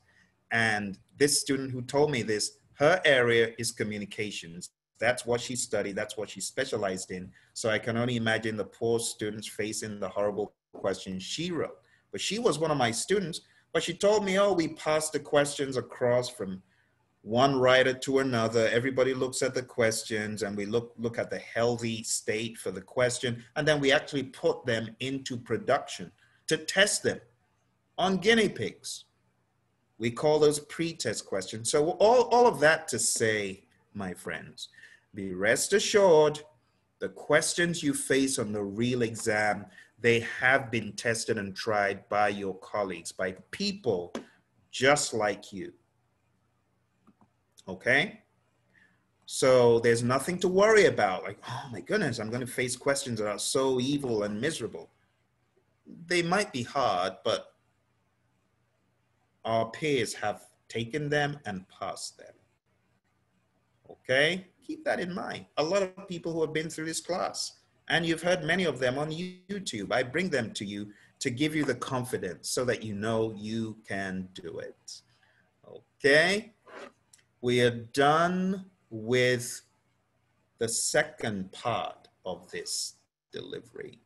And this student who told me this, her area is communications. That's what she studied. That's what she specialized in. So I can only imagine the poor students facing the horrible questions she wrote. But she was one of my students, but she told me, oh, we passed the questions across from one writer to another. Everybody looks at the questions and we look at the healthy state for the question. And then we actually put them into production to test them on guinea pigs. We call those pre-test questions. So all of that to say, my friends, be rest assured, the questions you face on the real exam, they have been tested and tried by your colleagues, by people just like you. Okay? So there's nothing to worry about. Like, oh my goodness, I'm going to face questions that are so evil and miserable. They might be hard, but our peers have taken them and passed them. Okay? Keep that in mind. A lot of people who have been through this class, and you've heard many of them on YouTube. I bring them to you to give you the confidence so that you know you can do it. Okay? We are done with the second part of this delivery.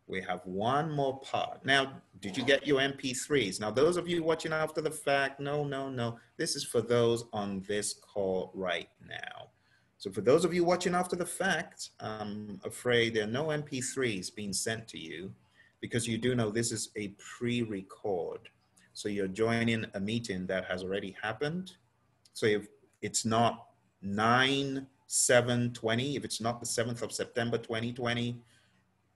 We have one more part. Now, did you get your MP3s? Now, those of you watching after the fact, no. This is for those on this call right now. So for those of you watching after the fact, I'm afraid there are no MP3s being sent to you because you do know this is a pre-record. So you're joining a meeting that has already happened. So if it's not 9/7/20, if it's not the 7th of September 2020,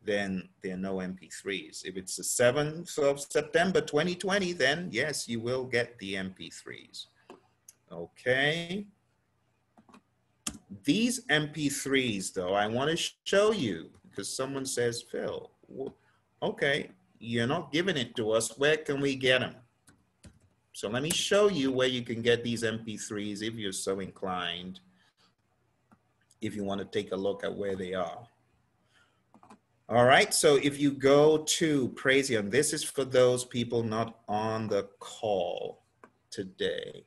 then there are no MP3s. If it's the 7th of September 2020, then yes, you will get the MP3s. Okay. These MP3s, though, I want to show you because someone says, Phil, okay, you're not giving it to us. Where can we get them? So let me show you where you can get these MP3s if you're so inclined, if you want to take a look at where they are. All right, so if you go to Praizion, this is for those people not on the call today.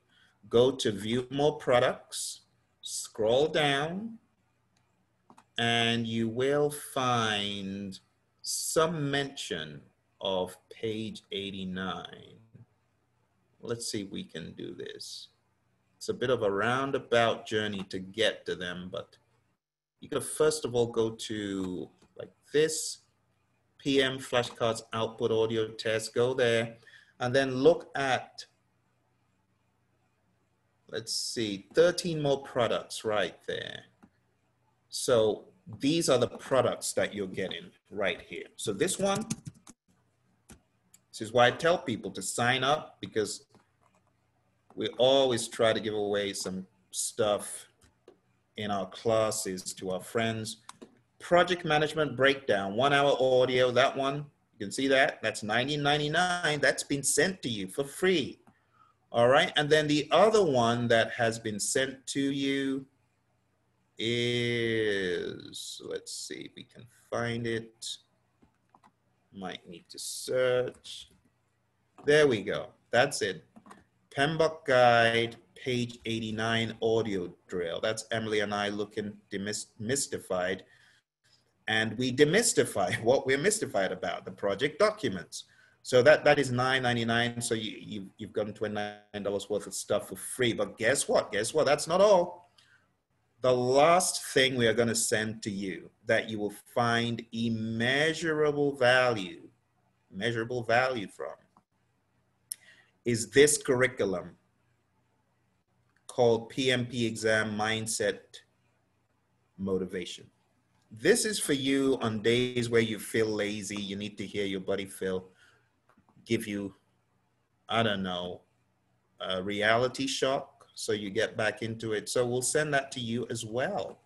go to view more products, scroll down, and you will find some mention of page 89. Let's see if we can do this. It's a bit of a roundabout journey to get to them, but you gotta first of all go to like this, PM flashcards output audio test, go there, and then look at, let's see, 13 more products right there. So these are the products that you're getting right here. So this one, this is why I tell people to sign up, because we always try to give away some stuff in our classes to our friends. Project management breakdown, 1 hour audio, that one, you can see that, that's $19.99. That's been sent to you for free. All right, and then the other one that has been sent to you is, let's see if we can find it. Might need to search. There we go, that's it. PMBOK Guide, page 89 audio drill. That's Emily and I looking mystified. And we demystify what we're mystified about, the project documents. So that is $9.99. So you've gotten $29 worth of stuff for free. But guess what? Guess what? That's not all. The last thing we are going to send to you that you will find immeasurable value from is this curriculum called PMP Exam Mindset Motivation. This is for you on days where you feel lazy, you need to hear your buddy Phil give you, I don't know, a reality shock so you get back into it. So we'll send that to you as well.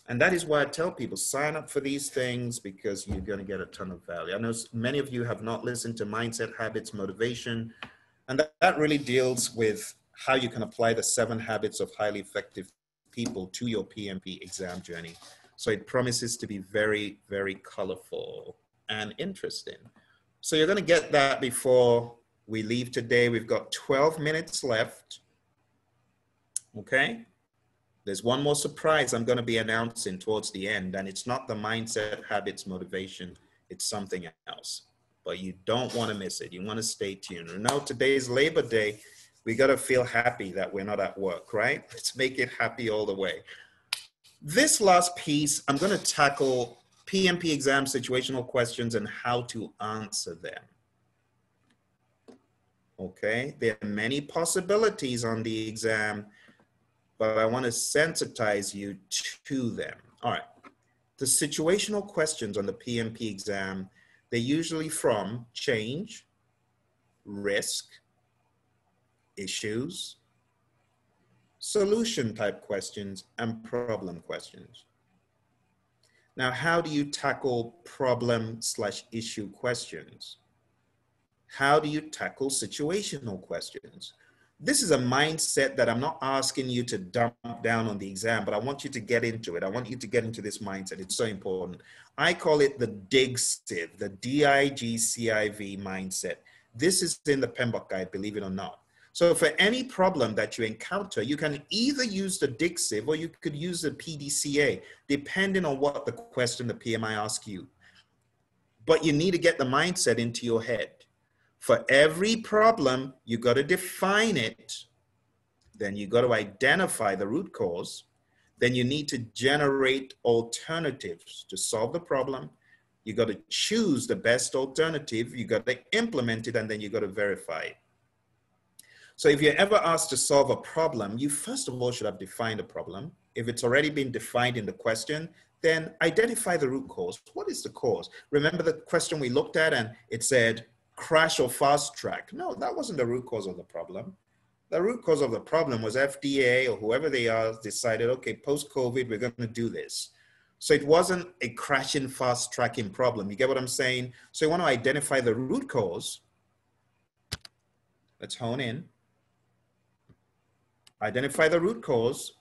And that is why I tell people, sign up for these things because you're going to get a ton of value. I know many of you have not listened to Mindset Habits Motivation, and that really deals with how you can apply the 7 habits of highly effective people to your PMP exam journey. So it promises to be very, very colorful and interesting. So you're going to get that before we leave today. We've got 12 minutes left. Okay. There's one more surprise I'm going to be announcing towards the end, and it's not the Mindset Habits Motivation. It's something else, but you don't want to miss it. You want to stay tuned. And now today's Labor Day. We got to feel happy that we're not at work, right? Let's make it happy all the way. This last piece, I'm going to tackle PMP exam situational questions and how to answer them. Okay, there are many possibilities on the exam, but I want to sensitize you to them. All right, the situational questions on the PMP exam, they're usually from change, risk, issues, solution type questions, and problem questions. Now, how do you tackle problem/issue questions? How do you tackle situational questions? This is a mindset that I'm not asking you to dump down on the exam, but I want you to get into it. I want you to get into this mindset. It's so important. I call it the DIGCIV, the DIGCIV mindset. This is in the PMBOK Guide, believe it or not. So for any problem that you encounter, you can either use the DIGCIV or you could use the PDCA, depending on what the question the PMI asks you. But you need to get the mindset into your head. For every problem, you got to define it. Then you got to identify the root cause. Then you need to generate alternatives to solve the problem. You got to choose the best alternative. You got to implement it, and then you got to verify it. So if you're ever asked to solve a problem, you first of all should have defined the problem. If it's already been defined in the question, then identify the root cause. What is the cause? Remember the question we looked at and it said crash or fast track. No, that wasn't the root cause of the problem. The root cause of the problem was FDA or whoever they are decided, okay, post-COVID, we're going to do this. So it wasn't a crashing, fast tracking problem. You get what I'm saying? So you want to identify the root cause. Let's hone in. Identify the root cause,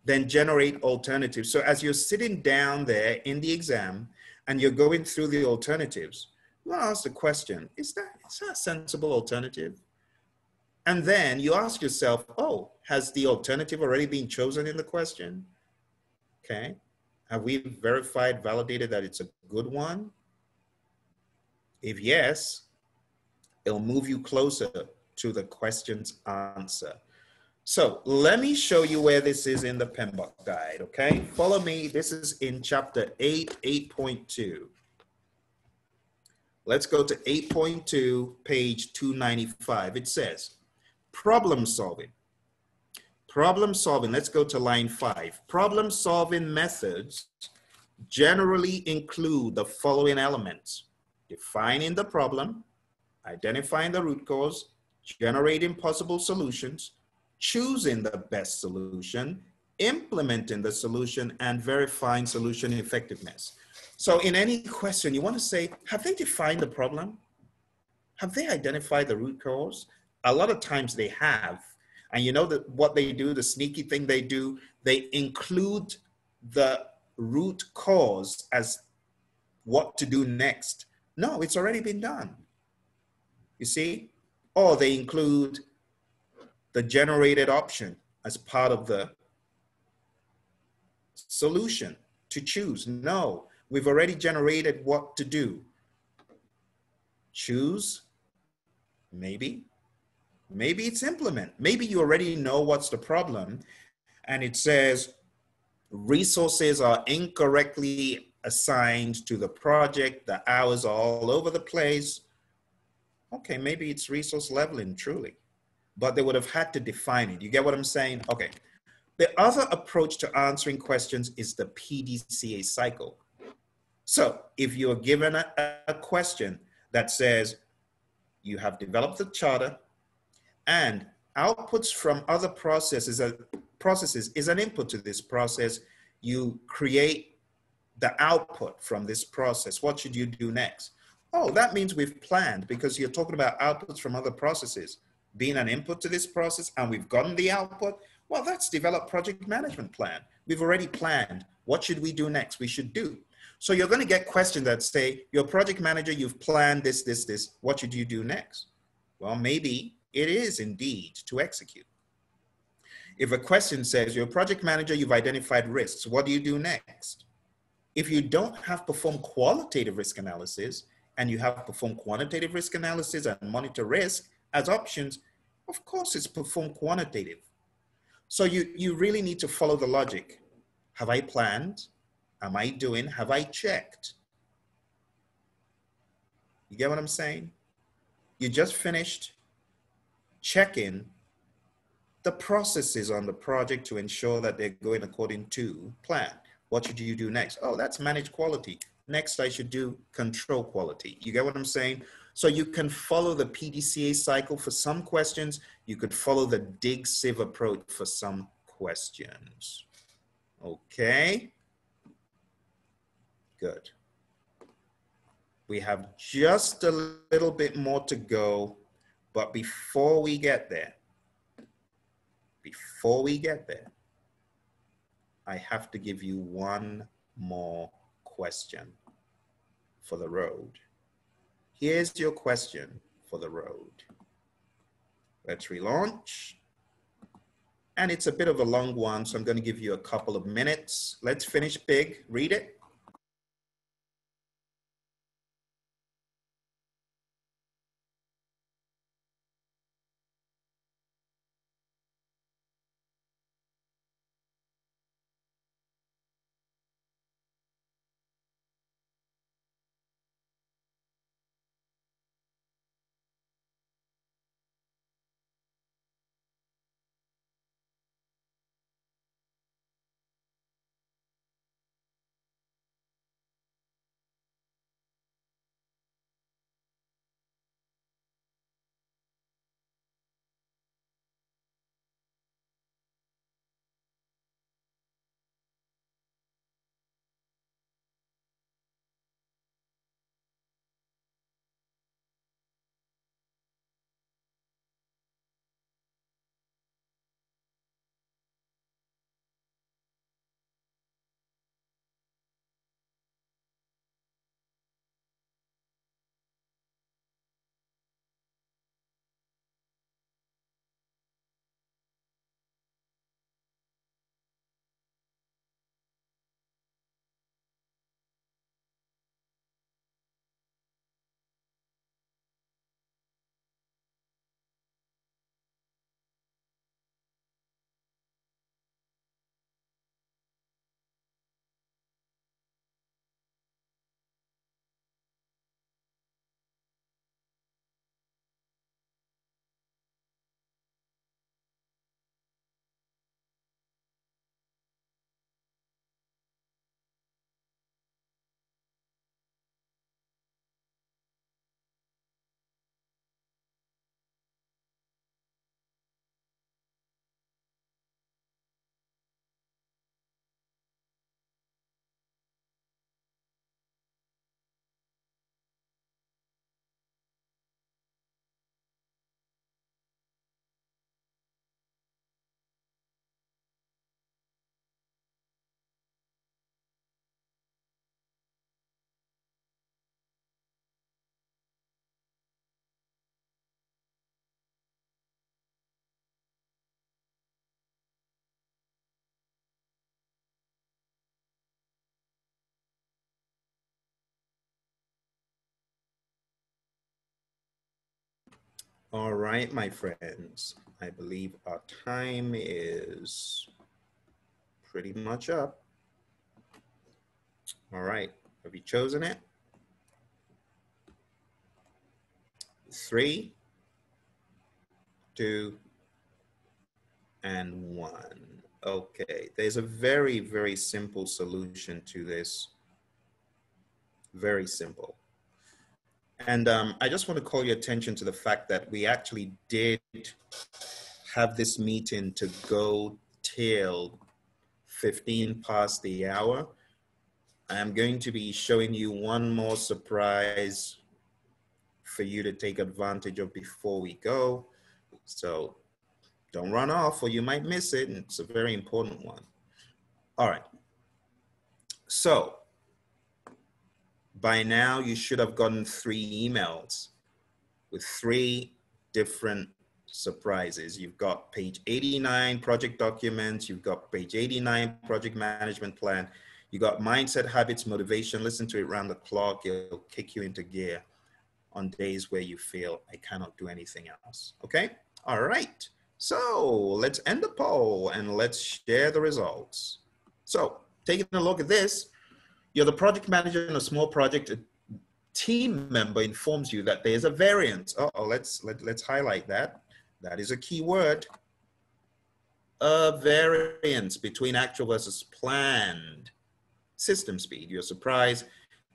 then generate alternatives. So as you're sitting down there in the exam and you're going through the alternatives, you want to ask the question, is that a sensible alternative? And then you ask yourself, oh, has the alternative already been chosen in the question? Okay. Have we verified, validated that it's a good one? If yes, it'll move you closer to the question's answer. So let me show you where this is in the PMBOK guide, okay? Follow me. This is in chapter 8, 8.2. Let's go to 8.2, page 295. It says, problem solving. Problem solving, let's go to line 5. Problem solving methods generally include the following elements: defining the problem, identifying the root cause, generating possible solutions, choosing the best solution, implementing the solution, and verifying solution effectiveness. So in any question, you want to say, have they defined the problem? Have they identified the root cause? A lot of times they have. And you know that what they do, the sneaky thing they do, they include the root cause as what to do next. No, it's already been done. You see? Or they include the generated option as part of the solution to choose. No, we've already generated what to do. Choose, maybe. Maybe it's implement. Maybe you already know what's the problem and it says resources are incorrectly assigned to the project. The hours are all over the place. Okay, maybe it's resource leveling, truly. But they would have had to define it. You get what I'm saying? Okay. The other approach to answering questions is the Pdca cycle. So if you're given a question that says you have developed the charter and outputs from other processes is an input to this process, you create the output from this process. What should you do next? Oh, that means we've planned, because you're talking about outputs from other processes being an input to this process and we've gotten the output. Well, that's developed project management plan. We've already planned. What should we do next? We should do. So you're going to get questions that say, you're a project manager, you've planned this, this, this. What should you do next? Well, maybe it is indeed to execute. If a question says, you're a project manager, you've identified risks, what do you do next? If you don't have performed qualitative risk analysis and you have performed quantitative risk analysis and monitor risk as options, of course it's performed quantitative. So you really need to follow the logic. Have I planned? Am I doing? Have I checked? You get what I'm saying? You just finished checking the processes on the project to ensure that they're going according to plan. What should you do next? Oh, that's manage quality. Next, I should do control quality. You get what I'm saying? So you can follow the Pdca cycle for some questions. You could follow the dig sieve approach for some questions. Okay. Good. We have just a little bit more to go, but before we get there, I have to give you one more question for the road. Here's your question for the road. Let's relaunch. And it's a bit of a long one, so I'm going to give you a couple of minutes. Let's finish big. Read it. All right, my friends, I believe our time is pretty much up. All right, have you chosen it? 3, 2, and 1. Okay, there's a very, very simple solution to this. Very simple. And I just want to call your attention to the fact that we actually did have this meeting to go till 15 past the hour. I'm going to be showing you one more surprise for you to take advantage of before we go. So don't run off or you might miss it. And it's a very important one. All right. So by now you should have gotten 3 emails with 3 different surprises. You've got page 89 project documents. You've got page 89 project management plan. You got mindset, habits, motivation. Listen to it around the clock. It'll kick you into gear on days where you feel I cannot do anything else. Okay. All right. So let's end the poll and let's share the results. So taking a look at this, you're the project manager in a small project. A team member informs you that there's a variance. Let's highlight that. That is a key word. A variance between actual versus planned system speed. You're surprised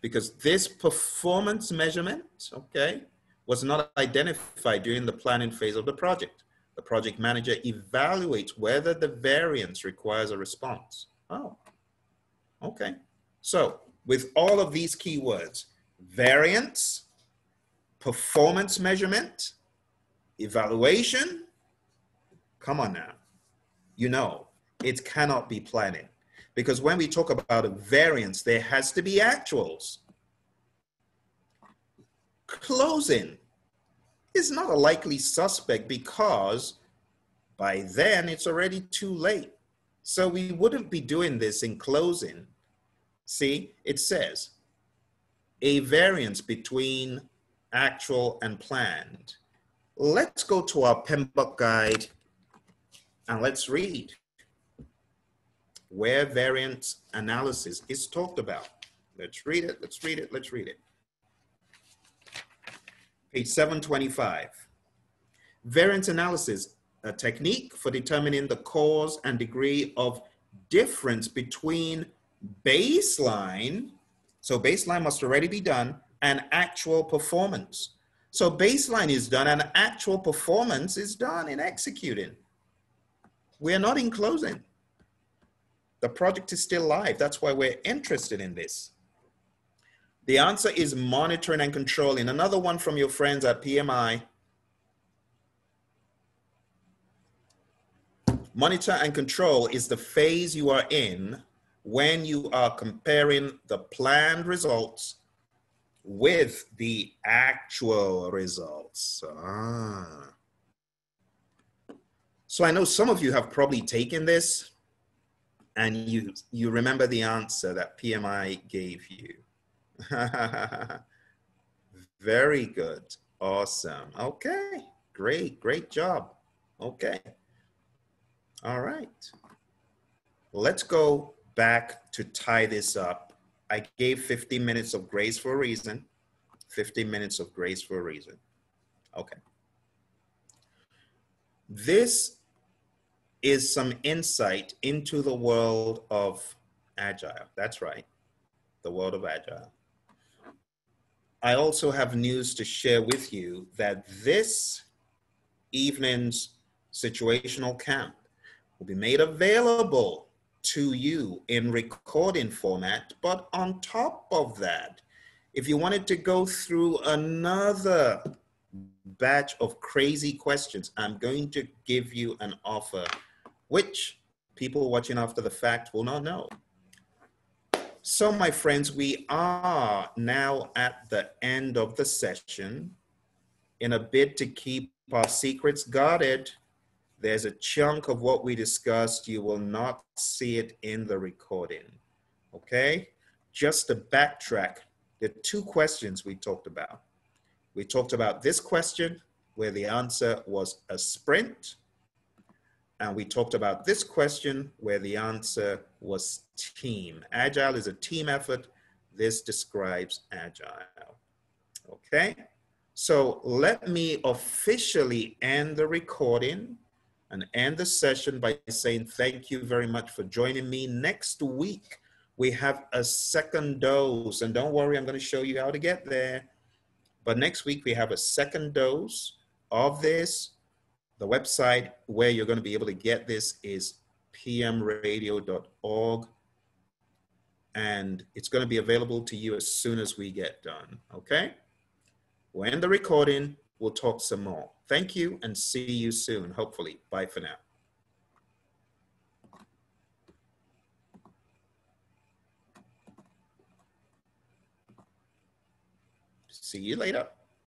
because this performance measurement, okay, was not identified during the planning phase of the project. The project manager evaluates whether the variance requires a response. Oh, okay. So with all of these keywords, variance, performance measurement, evaluation, come on now. You know, it cannot be planning. Because when we talk about a variance, there has to be actuals. Closing is not a likely suspect because by then it's already too late. So we wouldn't be doing this in closing. See, it says a variance between actual and planned. Let's go to our PMP guide and let's read where variance analysis is talked about. Let's read it, let's read it, let's read it. Page 725. Variance analysis, a technique for determining the cause and degree of difference between baseline, so baseline must already be done, and actual performance. So baseline is done and actual performance is done in executing. We're not in closing. The project is still live. That's why we're interested in this. The answer is monitoring and controlling. Another one from your friends at PMI. Monitor and control is the phase you are in when you are comparing the planned results with the actual results. So I know some of you have probably taken this and you remember the answer that PMI gave you. Very good. Awesome. Okay. Great job. Okay. All right. Let's go back to tie this up. I gave 15 minutes of grace for a reason. 15 minutes of grace for a reason. Okay. This is some insight into the world of Agile. That's right. The world of Agile. I also have news to share with you that this evening's situational camp will be made available to you in recording format. But on top of that, if you wanted to go through another batch of crazy questions, I'm going to give you an offer, which people watching after the fact will not know. So my friends, we are now at the end of the session. In a bid to keep our secrets guarded, there's a chunk of what we discussed. You will not see it in the recording, okay? Just to backtrack, the 2 questions we talked about. We talked about this question, where the answer was a sprint. And we talked about this question where the answer was team. Agile is a team effort. This describes Agile. Okay, so let me officially end the recording and end the session by saying thank you very much for joining me. Next week, we have a second dose, and don't worry, I'm going to show you how to get there. But next week, we have a second dose of this. The website where you're going to be able to get this is pmradio.org. And it's going to be available to you as soon as we get done, okay? We'll end the recording. We'll talk some more. Thank you and see you soon, hopefully. Bye for now. See you later.